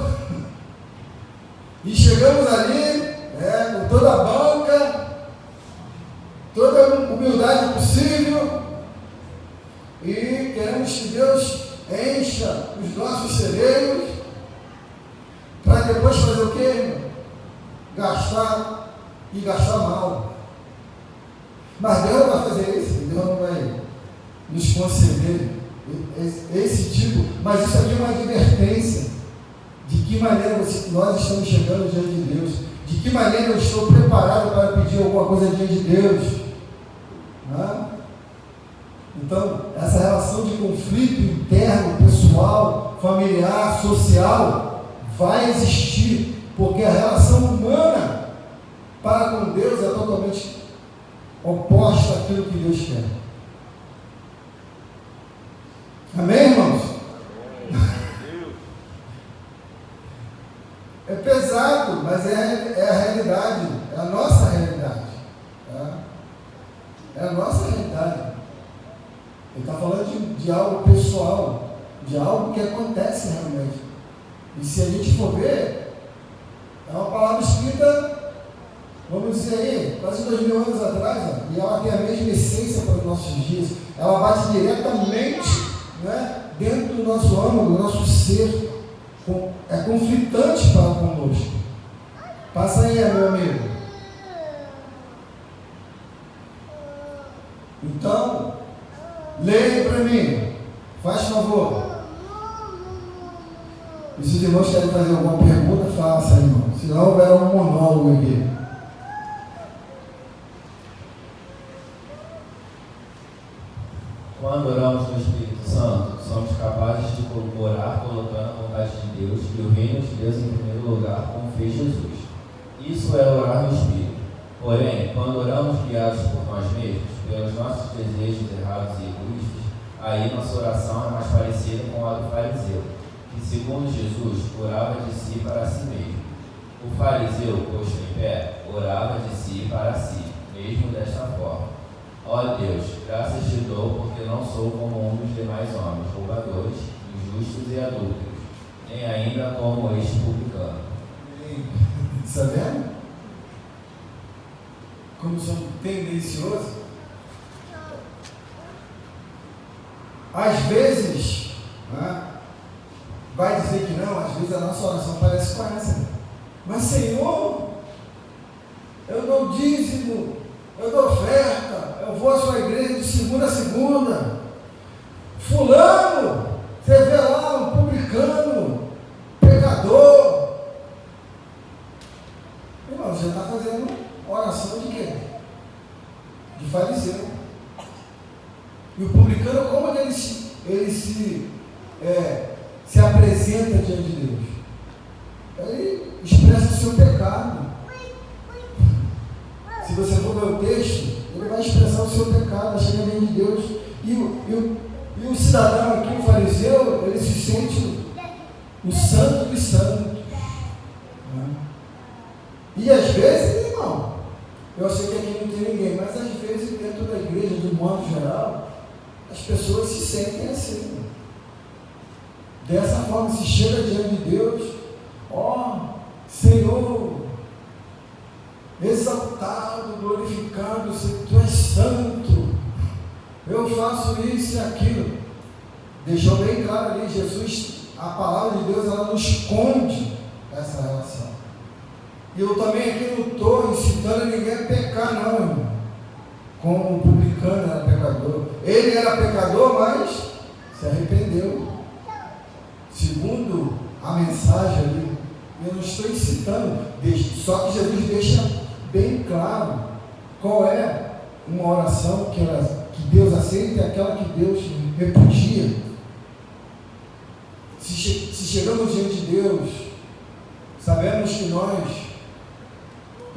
e chegamos ali, com toda a banca, toda a humildade possível, e queremos que Deus encha os nossos celeiros, para depois fazer o quê, irmão? Gastar e gastar mal. Mas Deus não vai fazer isso, Deus não vai nos conceder esse tipo, mas isso aqui é uma advertência de que maneira nós estamos chegando diante de Deus, de que maneira eu estou preparado para pedir alguma coisa diante de Deus, né? Então, essa relação de conflito interno, pessoal, familiar, social, vai existir, porque a relação humana para com Deus é totalmente oposta àquilo que Deus quer. Amém, irmãos? É pesado, mas é a realidade, é a nossa realidade. Tá? É a nossa realidade. Ele está falando de algo pessoal, de algo que acontece realmente. E se a gente for ver, é uma palavra escrita, vamos dizer aí, quase 2000 anos atrás, ó, e ela tem a mesma essência para os nossos dias. Ela bate diretamente, né, dentro do nosso âmago, do nosso ser. É conflitante para conosco. Passa aí, meu amigo. Então, leia para mim, faz favor. E se os irmãos querem fazer alguma pergunta, faça, irmão. Senão vai um monólogo aqui. Quando oramos no Espírito Santo, somos capazes de orar colocando a vontade de Deus e o reino de Deus em primeiro lugar, como fez Jesus. Isso é orar no Espírito. Porém, quando oramos guiados por nós mesmos, pelos nossos desejos errados e egoístas, aí nossa oração é mais parecida com a do fariseu, que, segundo Jesus, orava de si para si mesmo. O fariseu, posto em pé, orava de si para si, mesmo desta forma: ó Deus, graças te dou, porque não sou como um dos demais homens, roubadores, injustos e adúlteros, nem ainda como este publicano. Está vendo? Como são tendenciosos? Às vezes, né, vai dizer que não, às vezes a nossa oração parece com essa. Mas Senhor, eu dou dízimo, eu dou oferta, eu vou à sua igreja de segunda a segunda. Fulano, você vê lá um publicano, pecador. Irmão, você está fazendo oração de quê? De fariseu. E o publicano, como é que ele se apresenta diante de Deus? Ele expressa o seu pecado. Se você for ver o texto, ele vai expressar o seu pecado, vai chegar diante de Deus. E o cidadão aqui, o fariseu, ele se sente o santo dos santos. E às vezes, irmão, eu sei que aqui não tem ninguém, mas às vezes dentro da igreja, do modo geral, as pessoas se sentem assim. Dessa forma, se chega diante de Deus, ó, Senhor, exaltado, glorificado, tu és santo. eu faço isso e aquilo. Deixou bem claro ali, Jesus, a palavra de Deus, ela não esconde essa relação. E eu também aqui não estou incitando ninguém a pecar, não, irmão. Como o publicano era pecador. Ele era pecador, mas se arrependeu. Segundo a mensagem ali, eu não estou incitando, só que Jesus deixa bem claro qual é uma oração que Deus aceita e aquela que Deus repudia. Se chegamos diante de Deus, sabemos que nós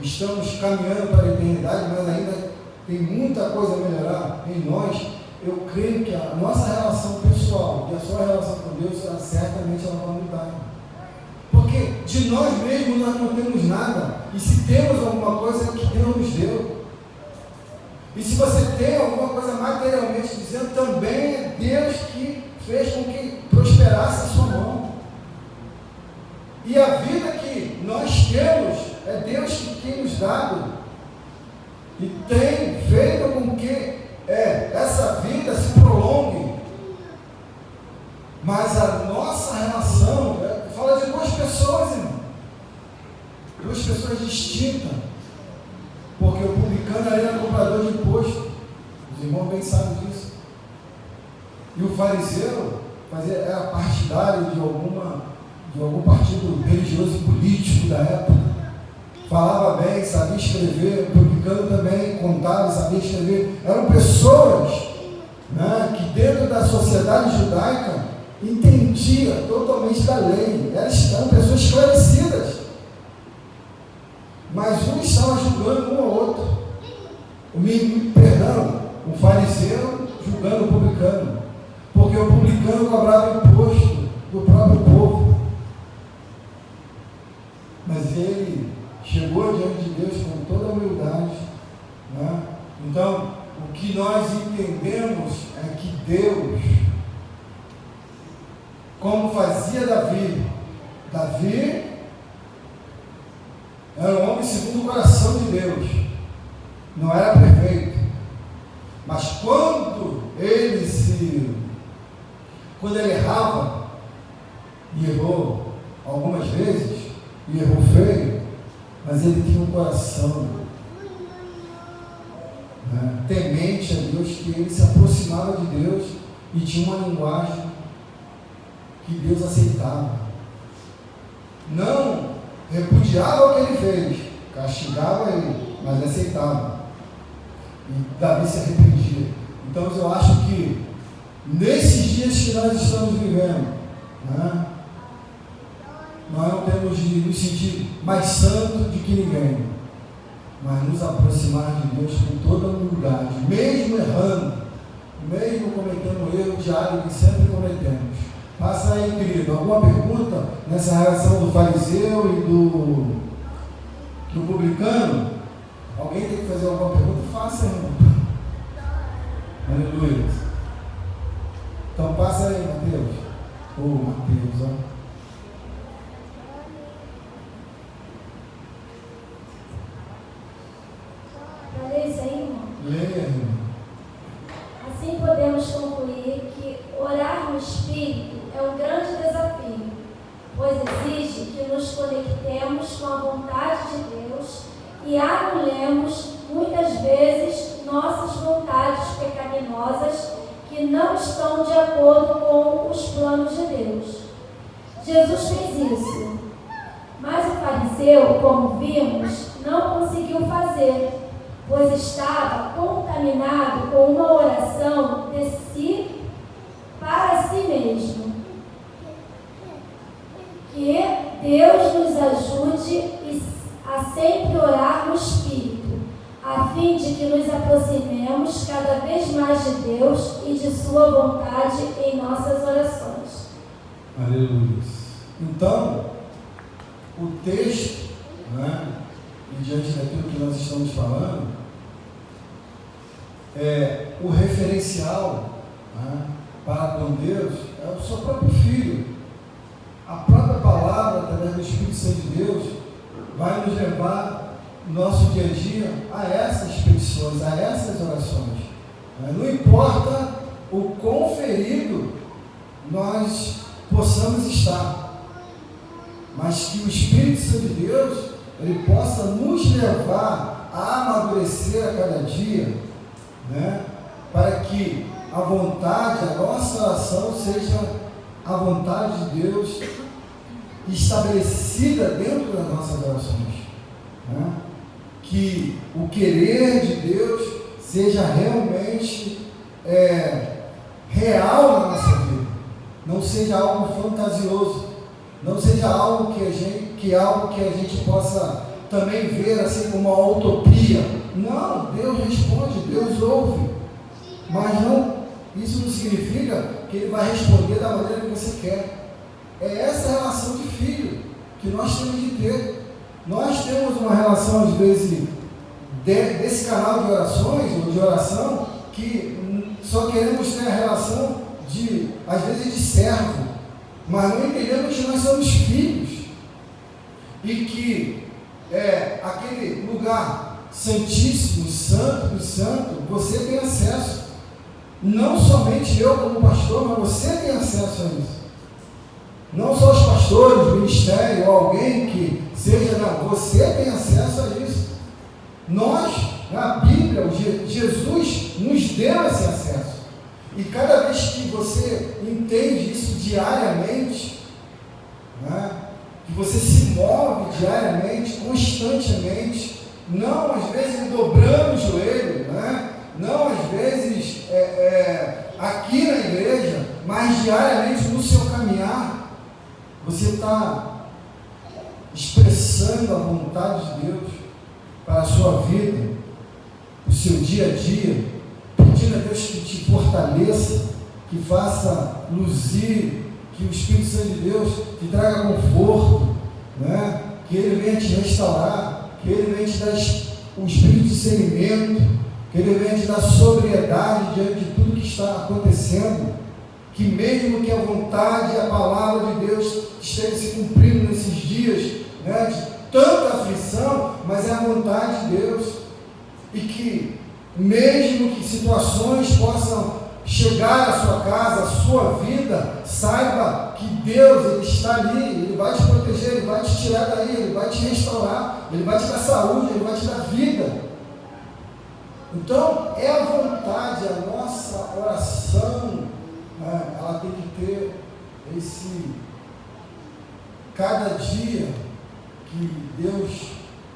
estamos caminhando para a eternidade, mas ainda tem muita coisa a melhorar em nós. Eu creio que a nossa relação pessoal e a sua relação com Deus, certamente ela vai mudar. Porque de nós mesmos nós não temos nada. E se temos alguma coisa, é o que Deus nos deu. E se você tem alguma coisa materialmente dizendo, também é Deus que fez com que prosperasse a sua mão. E a vida que nós temos, é Deus que tem nos dado. E tem feito com que essa vida se prolongue. Mas a nossa relação, fala de duas pessoas, irmão. Duas pessoas distintas. Porque o publicano era comprador de imposto. Os irmãos bem sabem disso. E o fariseu era partidário de algum partido religioso e político da época. Falava bem, sabia escrever. O publicano também contava, sabia escrever. Eram pessoas, né, que dentro da sociedade judaica entendia totalmente da lei. Eram pessoas esclarecidas. Mas um estava julgando um ao outro. O fariseu julgando o publicano. Porque o publicano cobrava imposto do próprio povo. Mas ele chegou diante de Deus com toda a humildade, né? Então, o que nós entendemos é que Deus, como fazia Davi era um homem segundo o coração de Deus, não era perfeito, mas quando ele errava, e errou algumas vezes, e errou feio, mas ele tinha um coração, né, temente a Deus, que ele se aproximava de Deus e tinha uma linguagem que Deus aceitava. Não repudiava o que ele fez, castigava ele, mas aceitava. E Davi se arrependia. Então eu acho que nesses dias que nós estamos vivendo, né, nós não temos de nos sentir mais santos do que ninguém, mas nos aproximar de Deus com toda a humildade, mesmo errando, mesmo cometendo erro diário que sempre cometemos. Passa aí, querido, alguma pergunta nessa relação do fariseu e do publicano? Alguém tem que fazer alguma pergunta? Faça, irmão. Aleluia. Então passa aí, Mateus. Mateus, ó. Leia, irmão. Assim podemos concluir que orar no Espírito é um grande desafio, pois exige que nos conectemos com a vontade de Deus e anulemos muitas vezes nossas vontades pecaminosas que não estão de acordo com os planos de Deus. Jesus fez isso, mas o fariseu, como vimos, não conseguiu fazer, pois estava contaminado com uma oração de si para si mesmo. Que Deus nos ajude a sempre orar no Espírito, a fim de que nos aproximemos cada vez mais de Deus e de sua vontade em nossas orações. Aleluia. Então, o texto, né, e diante daquilo que nós estamos falando, o referencial, né, para com Deus é o seu próprio Filho. A própria palavra, através do Espírito Santo de Deus, vai nos levar no nosso dia a dia a essas petições, a essas orações. Não importa o quão ferido nós possamos estar, mas que o Espírito Santo de Deus, ele possa nos levar a amadurecer a cada dia, né? Para que a vontade, a nossa oração seja a vontade de Deus estabelecida dentro das nossas orações, né? Que o querer de Deus seja realmente real na nossa vida, não seja algo fantasioso, não seja algo que a gente possa também ver assim como uma utopia. Não, Deus responde, Deus ouve, mas isso não significa que Ele vai responder da maneira que você quer. É essa relação de filho que nós temos de ter. Nós temos uma relação, às vezes, desse canal de orações ou de oração, que só queremos ter a relação às vezes, de servo, mas não entendemos que nós somos filhos e que aquele lugar santíssimo, santo do santo, você tem acesso. Não somente eu como pastor, mas você tem acesso a isso. Não só os pastores, o ministério ou alguém que seja, não, você tem acesso a isso. Nós, na Bíblia, Jesus nos deu esse acesso. E cada vez que você entende isso diariamente, né, que você se move diariamente, constantemente, não às vezes dobrando o joelho, né, não às vezes aqui na igreja, mas diariamente no seu caminhar, você está expressando a vontade de Deus para a sua vida, o seu dia a dia, pedindo a Deus que te fortaleça, que faça luzir, que o Espírito Santo de Deus te traga conforto, né? Que Ele venha te restaurar, que Ele venha te dar o espírito de discernimento, que Ele venha te dar sobriedade diante de tudo que está acontecendo, que mesmo que a vontade e a palavra de Deus esteja se cumprindo nesses dias, né, de tanta aflição, mas é a vontade de Deus, e que mesmo que situações possam chegar à sua casa, à sua vida, saiba que Deus, Ele está ali, Ele vai te proteger, Ele vai te tirar daí, Ele vai te restaurar, Ele vai te dar saúde, Ele vai te dar vida. Então, é a vontade, a nossa oração, né, ela tem que ter cada dia que Deus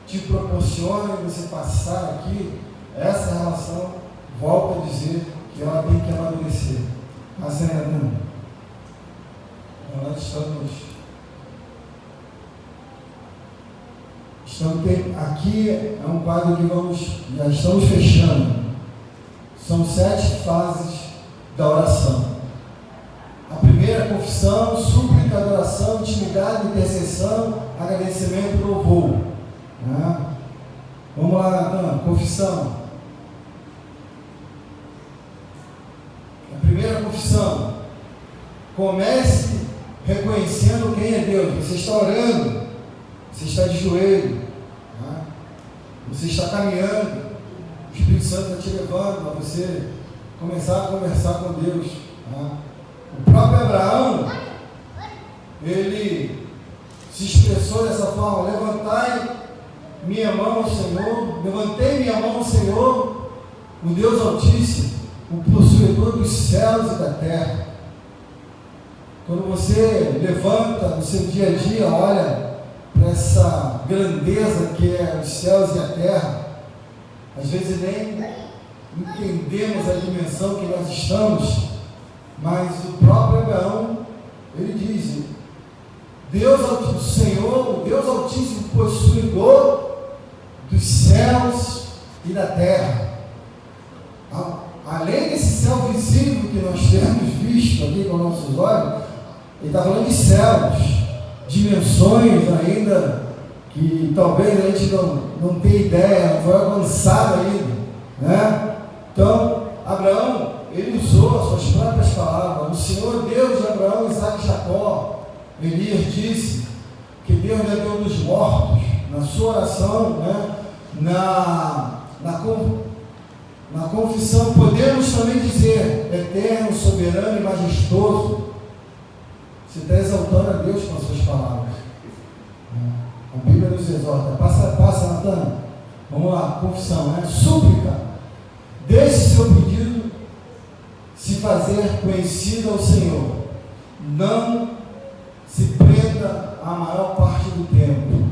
te proporciona e você passar aqui, essa relação, volto a dizer, que ela tem que amadurecer. Assim, nós estamos aqui é um quadro que já estamos fechando. São 7 fases da oração. A primeira, confissão, súplica, adoração, intimidade, intercessão, agradecimento e louvor. Né? Vamos lá, Natan, confissão. A primeira confissão. Comece reconhecendo quem é Deus. Você está orando, você está de joelho, né? Você está caminhando, o Espírito Santo está te levando a você começar a conversar com Deus, né? O próprio Abraão, ele se expressou dessa forma: levantai minha mão ao Senhor, levantei minha mão ao Senhor, o Deus Altíssimo, o possuidor dos céus e da terra. Quando você levanta no seu dia a dia, olha para essa grandeza que é os céus e a terra, às vezes nem entendemos a dimensão que nós estamos, mas o próprio Abraão, ele diz: Deus, o Senhor, o Deus Altíssimo, possuidor dos céus e da terra. Além desse céu visível que nós temos visto aqui com nossos olhos, ele está falando de céus, dimensões ainda que talvez a gente não tenha ideia, não foi avançado ainda, né? Então, Abraão, ele usou as suas próprias palavras. O Senhor Deus de Abraão, Isaac e Jacó. Elias disse que Deus é Deus dos mortos. Na sua oração, né, na Na confissão podemos também dizer: eterno, soberano e majestoso. Você está exaltando a Deus com as suas palavras. A Bíblia nos exorta. Passa, Natan. Vamos lá, confissão, né? Súplica. Deixe seu pedido se fazer conhecido ao Senhor. Não se prenda a maior parte do tempo.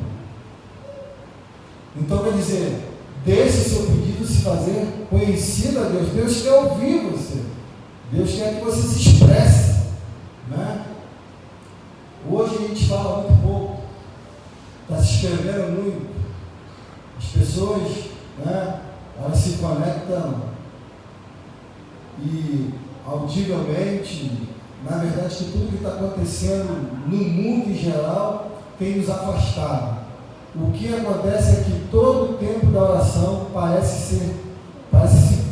Então quer dizer, deixe seu pedido se fazer conhecido a Deus. Deus quer ouvir você. Deus quer que você se expresse, né? Hoje a gente fala muito pouco, está se escrevendo muito. As pessoas, né, elas se conectam e audivelmente, na verdade, que tudo que está acontecendo no mundo em geral tem nos afastado. O que acontece é que todo o tempo da oração parece se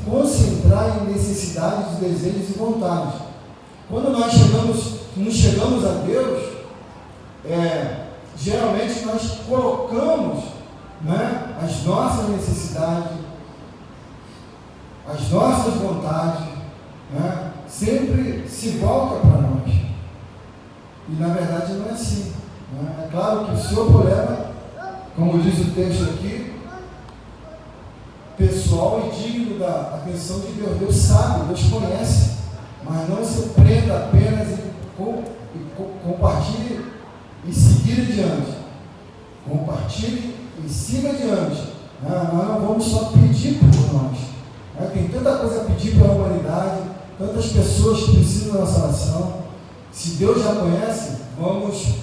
concentrar em necessidades, desejos e vontades. Quando nós chegamos a Deus, geralmente nós colocamos, né, as nossas necessidades, as nossas vontades, né, sempre se volta para nós. E na verdade não é assim, né? É claro que o seu problema, como diz o texto aqui, pessoal e digno da atenção de Deus. Deus sabe, Deus conhece, mas não se prenda apenas e compartilhe e seguir adiante. Compartilhe e siga adiante. Nós não vamos só pedir por nós. Tem tanta coisa a pedir para a humanidade, tantas pessoas que precisam da nossa oração. Se Deus já conhece, vamos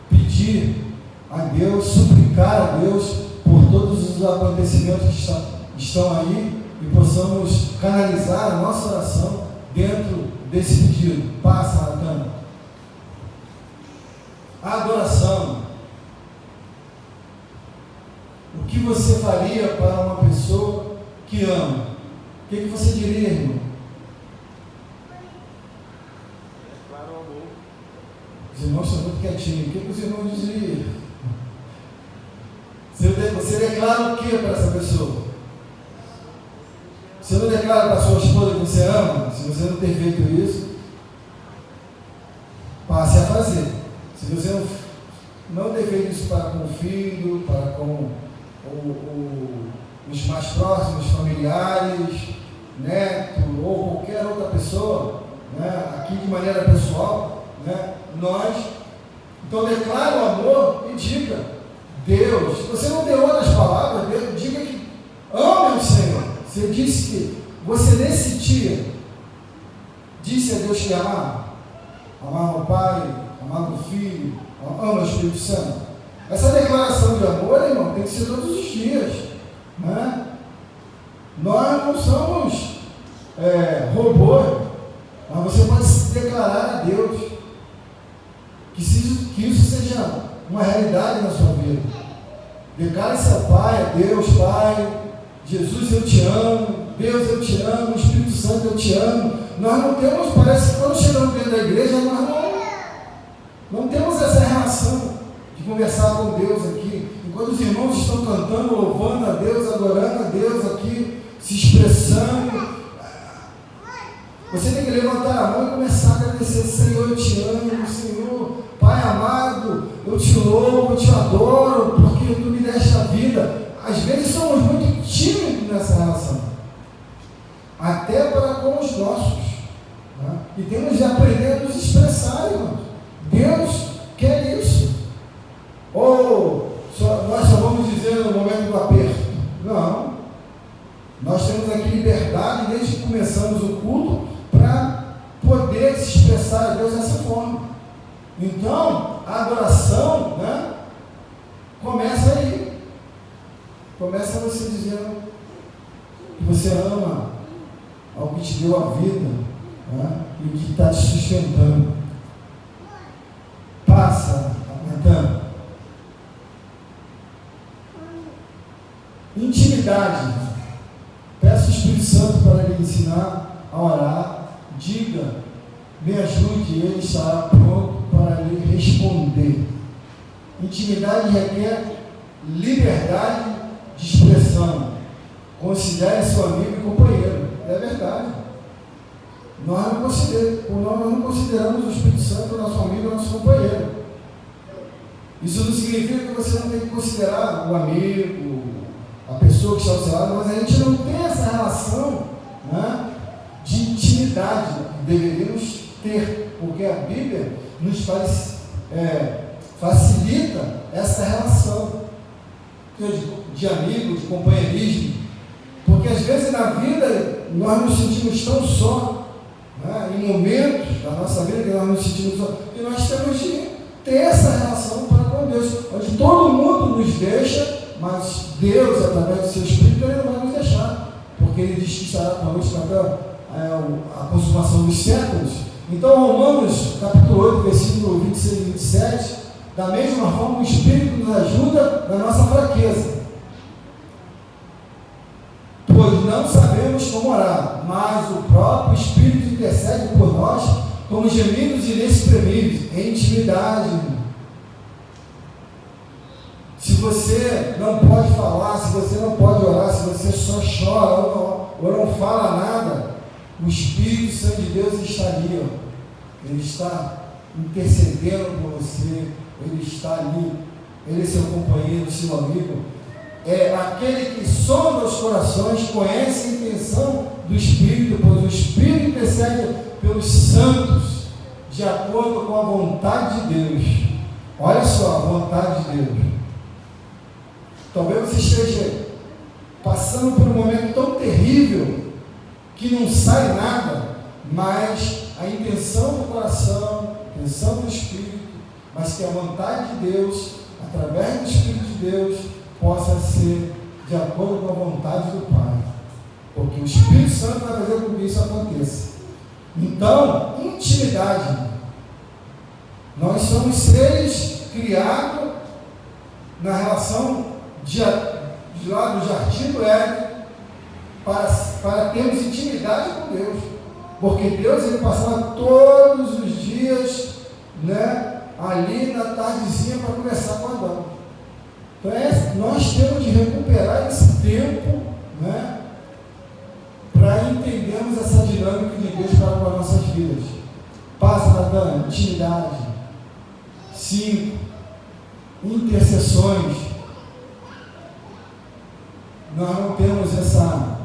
pedir a Deus, suplicar a Deus por todos os acontecimentos que estão aí e possamos canalizar a nossa oração dentro desse pedido. Passa, Natan. A adoração. O que você faria para uma pessoa que ama? O que você diria, irmão? Declara o amor. Os irmãos estão muito quietinhos. O que os irmãos diriam? Você declara o que para essa pessoa? Você não declara para a sua esposa que você ama? Se você não ter feito isso, passe a fazer. Se você não ter feito isso para com o filho, para com os mais próximos, familiares, neto ou qualquer outra pessoa, né, aqui de maneira pessoal, né, então declara o amor e diga: Deus, se você não deu outras palavras, Deus, diga que ame o Senhor. Você disse que você nesse dia disse a Deus que amava o Pai, amava o Filho, ama o Espírito Santo. Essa declaração de amor, irmão, tem que ser todos os dias, né? Nós não somos robôs, mas você pode se declarar a Deus que isso seja uma realidade na sua vida. Declare-se ao Pai, a Deus, Pai, Jesus, eu te amo, Deus, eu te amo, Espírito Santo, eu te amo. Nós não temos, parece que quando chegamos dentro da igreja, nós não temos essa relação de conversar com Deus aqui. Enquanto os irmãos estão cantando, louvando a Deus, adorando a Deus aqui, se expressando, você tem que levantar a mão e começar a agradecer: Senhor, eu te amo, Senhor, Pai amado, eu te louvo, eu te adoro, porque tu me deste a vida. Às vezes somos muito tímidos nessa relação, até para com os nossos, né? E temos de aprender a nos expressar, irmãos. Deus quer isso. Ou nós só vamos dizer no momento do aperto? Não. Nós temos aqui liberdade desde que começamos o culto para poder se expressar a Deus dessa forma. Então, a adoração, né, começa aí. Começa você dizendo que você ama ao que te deu a vida, né, e o que está te sustentando. Passa, Natan. Intimidade. Peça o Espírito Santo para lhe ensinar a orar. Diga: me ajude, e ele estará pronto para lhe responder. Intimidade requer liberdade de expressão. Considere seu amigo e companheiro. nós não consideramos o Espírito Santo nosso amigo, nosso companheiro. Isso não significa que você não tem que considerar o amigo, a pessoa que está ao seu lado, mas a gente não tem essa relação, né, de intimidade que deveríamos ter, porque a Bíblia nos facilita essa relação de amigo, de companheirismo, porque às vezes na vida nós nos sentimos tão só, né, em momentos da nossa vida que nós nos sentimos só, e nós temos de ter essa relação para com Deus, onde todo mundo nos deixa, mas Deus, através do seu Espírito, Ele não vai nos deixar, porque Ele diz que estará conosco até a consumação dos séculos. Então, Romanos, capítulo 8, versículo 26 e 27, da mesma forma, o Espírito nos ajuda na nossa fraqueza. Pois não sabemos como orar, mas o próprio Espírito intercede por nós como gemidos inexprimíveis, em intimidade. Se você não pode falar, se você não pode orar, se você só chora ou não fala nada, o Espírito Santo de Deus está ali, ó. Ele está intercedendo por você, Ele está ali, Ele é seu companheiro, seu amigo, é aquele que sonda os corações, conhece a intenção do Espírito, pois o Espírito intercede pelos santos, de acordo com a vontade de Deus. Olha só a vontade de Deus. Talvez você esteja passando por um momento tão terrível, que não sai nada, mas a intenção do coração, a intenção do Espírito, mas que a vontade de Deus, através do Espírito de Deus, possa ser de acordo com a vontade do Pai, porque o Espírito Santo vai fazer com que isso aconteça. Então, intimidade. Nós somos seres criados na relação lá do jardim do Éden, para termos intimidade com Deus, porque Deus, Ele passava todos os dias, né, ali na tardezinha para conversar com Adão. Então nós temos de recuperar esse tempo, né, para entendermos essa dinâmica de Deus para as nossas vidas. Passa, Adão, intimidade. 5. Intercessões. Nós não temos essa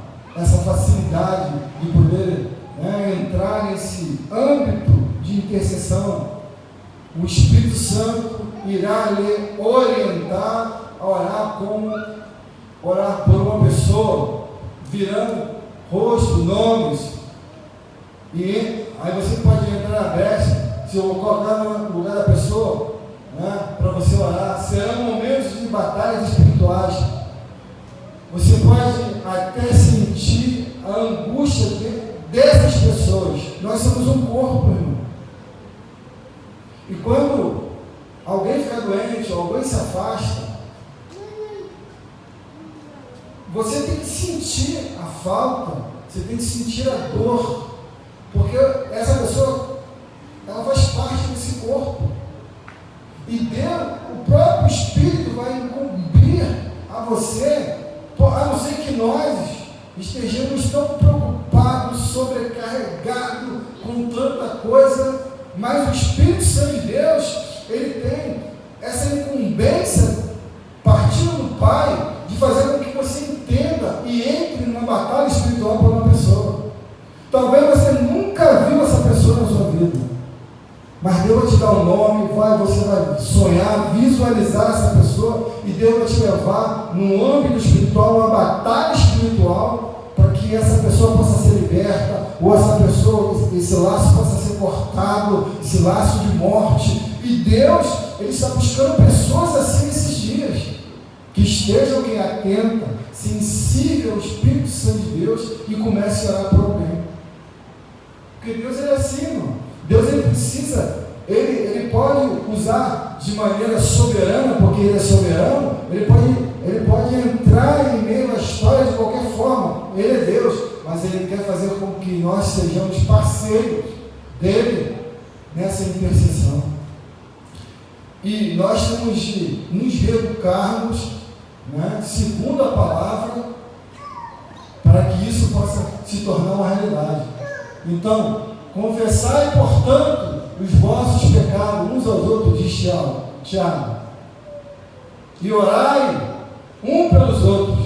facilidade de poder, né, entrar nesse âmbito de intercessão. O Espírito Santo irá lhe orientar a orar por uma pessoa, virando rosto, nomes, e aí você pode entrar na brecha, se eu colocar no lugar da pessoa, né, para você orar. Serão momentos de batalhas espirituais. Você pode até sentir a angústia dessas pessoas. Nós somos um corpo, irmão. E quando alguém fica doente, ou alguém se afasta, você tem que sentir a falta, você tem que sentir a dor, porque essa pessoa, ela faz parte desse corpo. E Deus, o próprio Espírito vai incumbir a você, a não ser que nós estejamos tão preocupados, sobrecarregados com tanta coisa, mas o Espírito Santo de Deus, ele tem essa incumbência, partindo do Pai, de fazer com que você entenda e entre numa batalha espiritual por uma pessoa. Talvez você nunca viu essa pessoa na sua vida, mas Deus vai te dar um nome, você vai sonhar, visualizar essa pessoa, e Deus vai te levar no âmbito espiritual, uma batalha espiritual, para que essa pessoa possa ser liberta, ou essa pessoa, esse laço possa ser cortado, esse laço de morte. E Deus, Ele está buscando pessoas assim nesses dias, que estejam atentas, sensíveis ao Espírito Santo de Deus, e comece a orar por alguém. Porque Deus, Ele é assim, irmão. Deus, Ele precisa, Ele pode usar de maneira soberana, porque Ele é soberano. Ele pode entrar em meio à história de qualquer forma. Ele é Deus, mas Ele quer fazer com que nós sejamos parceiros dEle nessa intercessão. E nós temos de nos reeducarmos, né, segundo a palavra, para que isso possa se tornar uma realidade. Então, confessai, portanto, os vossos pecados uns aos outros, diz Tiago, e orai um pelos outros,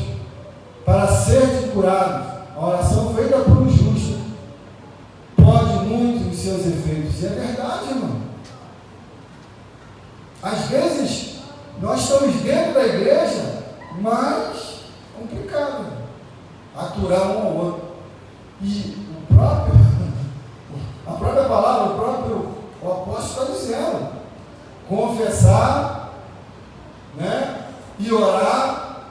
para serem curados. A oração feita por um justo pode muito em seus efeitos. E é verdade, irmão. Às vezes, nós estamos dentro da igreja, mas complicado aturar um ao outro. E a própria palavra, o apóstolo está dizendo, confessar, né, e orar,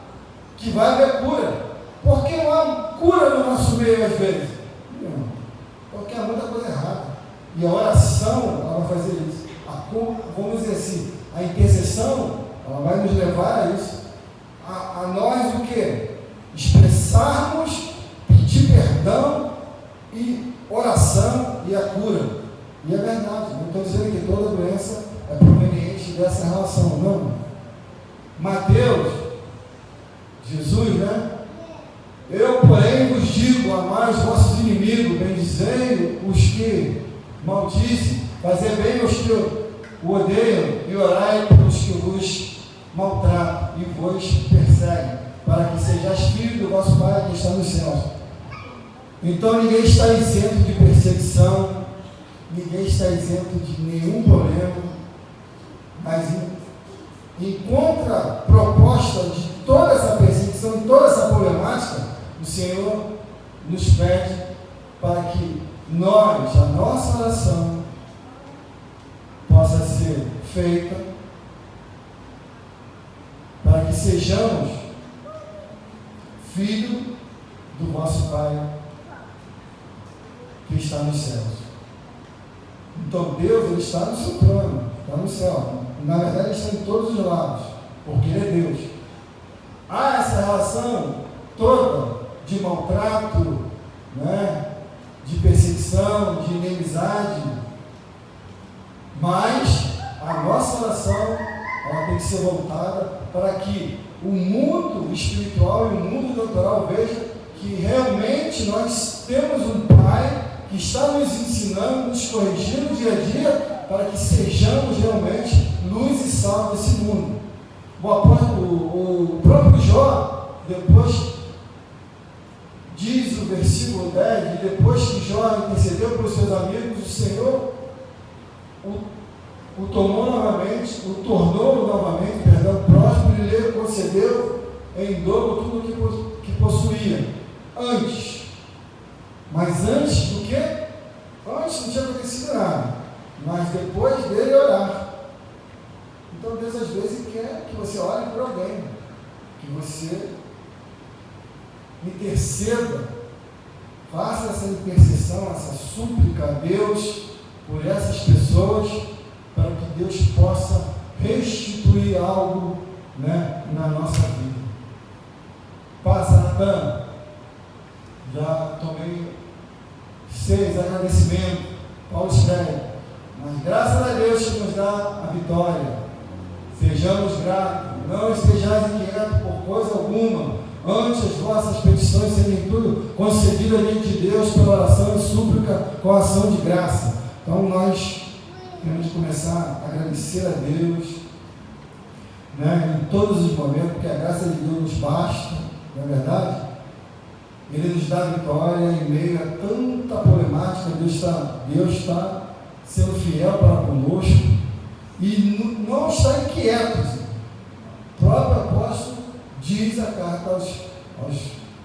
que vai haver cura. Por que não há cura no nosso meio às vezes? Não, porque há muita coisa errada. E a oração, ela vai fazer isso. Vamos dizer assim, a intercessão, ela vai nos levar a isso. A nós o quê? Expressarmos, pedir perdão e oração e a cura. E é verdade, não estou dizendo que toda doença é proveniente dessa relação, não. Mateus, Jesus, né? Eu, porém, vos digo, amai os vossos inimigos, bendizei os que maldizem, fazer bem aos que o odeiam, e orai pelos que vos maltratam e vos perseguem, para que sejais filhos do vosso Pai que está nos céus. Então ninguém está isento de perseguição, ninguém está isento de nenhum problema, mas em contraproposta de toda essa perseguição, de toda essa problemática, o Senhor nos pede para que nós, a nossa oração, possa ser feita, para que sejamos filhos do vosso Pai que está nos céus. Então Deus, Ele está no seu trono, está no céu. Na verdade, Ele está em todos os lados, porque Ele é Deus. Há essa relação toda de maltrato, né, de perseguição, de inimizade, mas a nossa oração, ela tem que ser voltada para que o mundo espiritual e o mundo natural veja que realmente nós temos um Pai que está nos ensinando, nos corrigindo dia a dia, para que sejamos realmente luz e sal desse mundo. O próprio Jó, depois diz o versículo 10, e depois que Jó intercedeu pelos seus amigos, o Senhor o tornou novamente, próspero, e lhe concedeu em dobro tudo que possuía. Mas antes do que? Antes não tinha acontecido nada, mas depois dele orar. Então Deus às vezes quer que você ore por alguém, que você interceda, faça essa intercessão, essa súplica a Deus por essas pessoas, para que Deus possa restituir algo, né, na nossa vida. Passa, Natan. Já tomei 6 agradecimentos. Paulo escreve: mas graças a Deus que nos dá a vitória. Sejamos gratos, não estejais inquietos por coisa alguma, antes as vossas petições serem tudo concedidas diante de Deus pela oração e súplica com ação de graça. Então nós temos que começar a agradecer a Deus, né, em todos os momentos, porque a graça de Deus nos basta, não é verdade? Ele nos dá vitória em meio a tanta problemática. Deus está sendo fiel para conosco e não está inquieto. O próprio apóstolo diz a carta aos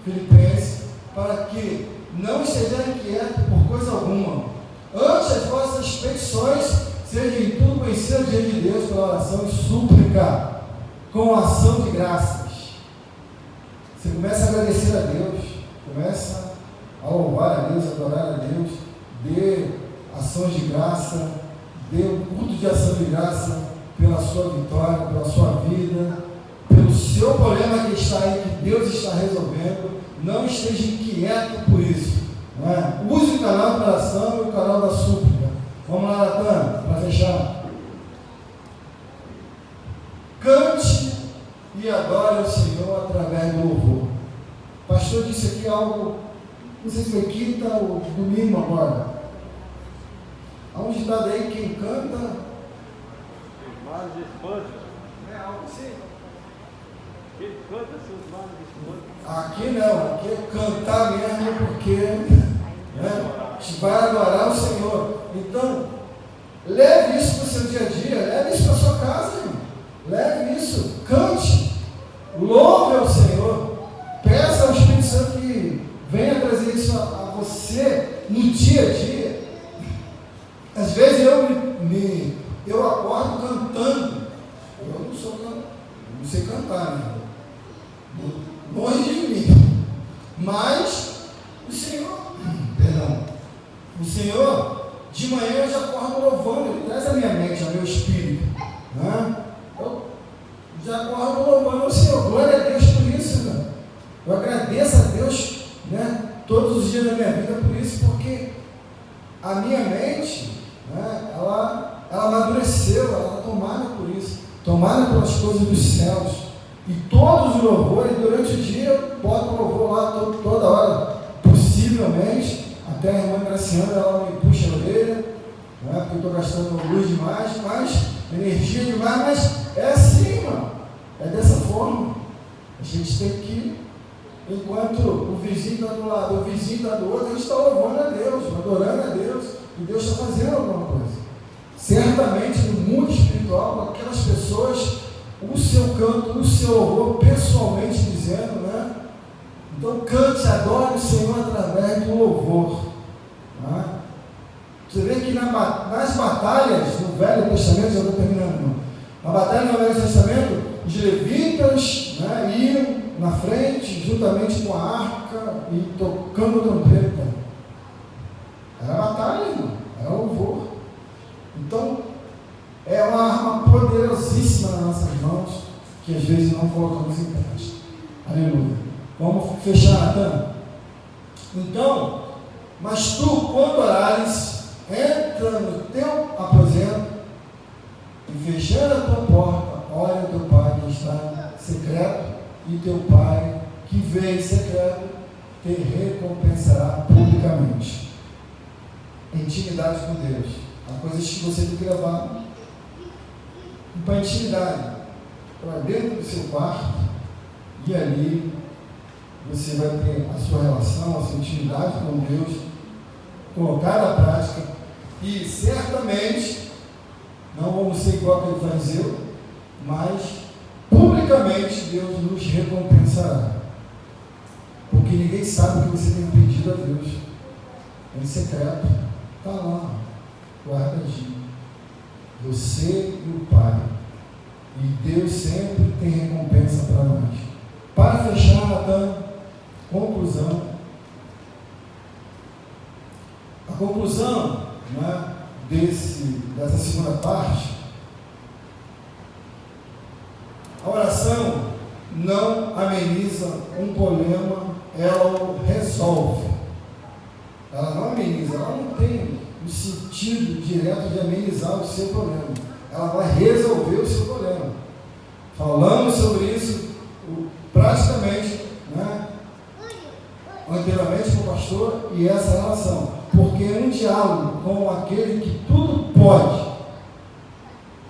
Filipenses para que não estejam inquietos por coisa alguma. Antes as vossas petições sejam em tudo conhecidas diante de Deus pela oração e súplica com ação de graças. Você começa a agradecer a Deus, começa a louvar a Deus, a adorar a Deus, dê ações de graça, dê um culto de ação de graça pela sua vitória, pela sua vida, pelo seu problema que está aí, que Deus está resolvendo. Não esteja inquieto por isso, não é? Use o canal da oração e o canal da súplica. Vamos lá, Natan, para fechar. Cante e adore o Senhor através do louvor. O pastor disse aqui algo não sei se foi quinta ou domingo agora. Há um ditado aí, quem canta... Os males espantam. É algo assim. Quem canta seus males espantam. Aqui não, aqui é cantar mesmo, porque a gente vai adorar o Senhor. Então, leve isso para o seu dia a dia, leve isso para a sua casa, irmão. Leve isso, cante, louve ao Senhor, peça ao Espírito Santo que venha trazer isso a você no dia a dia. Às vezes eu acordo cantando, eu não sei cantar, né? Longe de mim, mas o Senhor, de manhã eu já acordo louvando, Ele traz a minha mente, ao meu espírito, né? Eu já acordo louvando o Senhor, glória a Deus por isso, né? Eu agradeço a Deus, né, todos os dias da minha vida por isso, porque a minha mente, né, ela amadureceu, ela está tomada por isso, tomada pelas coisas dos céus. E todos os louvores, durante o dia, eu boto o louvor lá toda hora, possivelmente, até a irmã Graciana, ela me puxa a orelha, não é porque eu estou gastando luz demais, energia demais, mas é assim, irmão, é dessa forma. A gente tem que, enquanto o vizinho está do lado, o vizinho está do outro, a gente está louvando a Deus, adorando a Deus, e Deus está fazendo alguma coisa. Certamente, no mundo espiritual, aquelas pessoas, o seu canto, o seu louvor, pessoalmente dizendo, né? Então cante, adore o Senhor através do louvor. Né? Você vê que nas batalhas do Velho Testamento, já estou terminando, não. Na batalha do Velho Testamento, os levitas, né, iam na frente, juntamente com a arca e tocando trompeta. Era batalha, irmão, era louvor. Então, é uma arma poderosíssima nas nossas mãos, que às vezes não colocamos em prática. Aleluia. Vamos fechar, Natan? Então, mas tu, quando orares, entra no teu aposento e fechando a tua porta, ora ao teu Pai que está secreto, e teu Pai que vê em secreto te recompensará publicamente. Intimidade com Deus. Há coisas que você tem que levar para a intimidade, para dentro do seu quarto, e ali você vai ter a sua relação, a sua intimidade com Deus, colocada à prática, e certamente não vamos ser igual que ele fariseu, mas publicamente Deus nos recompensará, porque ninguém sabe o que você tem pedido a Deus, em secreto, está lá, guardadinho. Você e o Pai. E Deus sempre tem recompensa para nós. Para fechar, Natan, conclusão. A conclusão, né, dessa segunda parte, a oração não ameniza um problema, ela o resolve. Ela não ameniza, ela não tem o sentido direto de amenizar o seu problema. Ela vai resolver o seu problema. Falamos sobre isso praticamente, né, anteriormente com o pastor, e essa relação. Porque é um diálogo com aquele que tudo pode.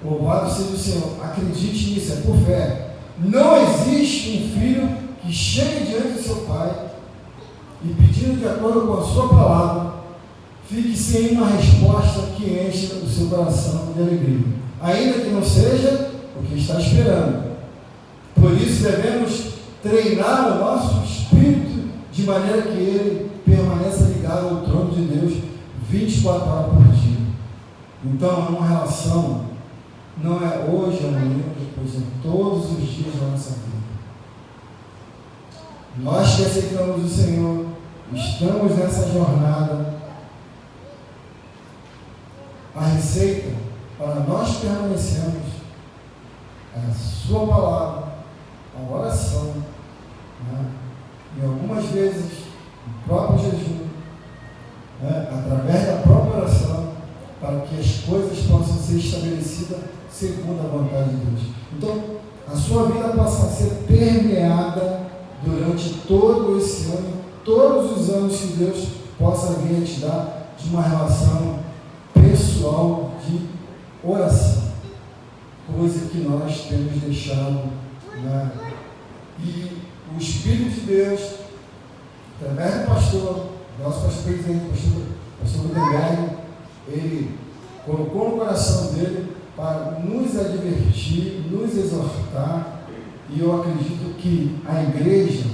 Louvado seja o Senhor. Acredite nisso, é por fé. Não existe um filho que chegue diante do seu pai e pedindo de acordo com a sua palavra, fique sem uma resposta que encha o seu coração de alegria, ainda que não seja o que está esperando. Por isso devemos treinar o nosso espírito de maneira que ele permaneça ligado ao trono de Deus 24 horas por dia. Então é uma relação, não é hoje, amanhã, depois, é todos os dias da nossa vida. Nós que aceitamos o Senhor, estamos nessa jornada. A receita para nós permanecermos é a sua palavra, a oração, né? E algumas vezes o próprio jejum, né? Através da própria oração, para que as coisas possam ser estabelecidas segundo a vontade de Deus. Então, a sua vida possa ser permeada durante todo esse ano todos os anos que Deus possa vir a te dar de uma relação pessoal de oração, coisa que nós temos deixado, né? E o Espírito de Deus, através do pastor, nosso pastor presidente, pastor Gutenberg, ele colocou no coração dele para nos advertir, nos exortar, e eu acredito que a igreja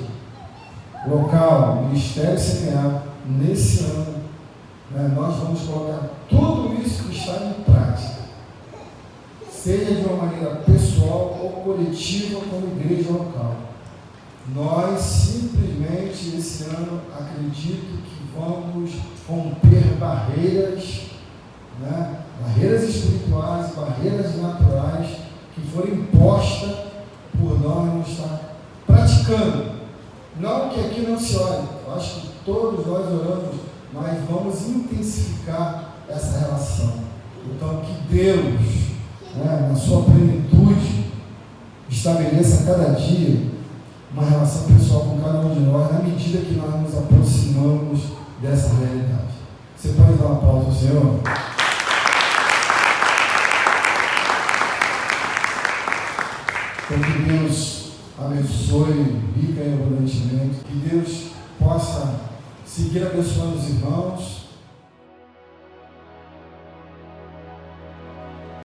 local, o Ministério Semear, nesse ano, né, nós vamos colocar tudo isso que está em prática, seja de uma maneira pessoal ou coletiva como igreja local. Nós simplesmente esse ano acredito que vamos romper barreiras, né, barreiras espirituais, barreiras naturais que foram impostas por nós não estar praticando. Não que aqui não se ore, eu acho que todos nós oramos, mas vamos intensificar essa relação. Então que Deus, né, na sua plenitude, estabeleça a cada dia uma relação pessoal com cada um de nós, na medida que nós nos aproximamos dessa realidade. Você pode dar um aplauso ao Senhor? Então que Deus abençoe rica e abundantemente, que Deus possa seguir abençoando os irmãos,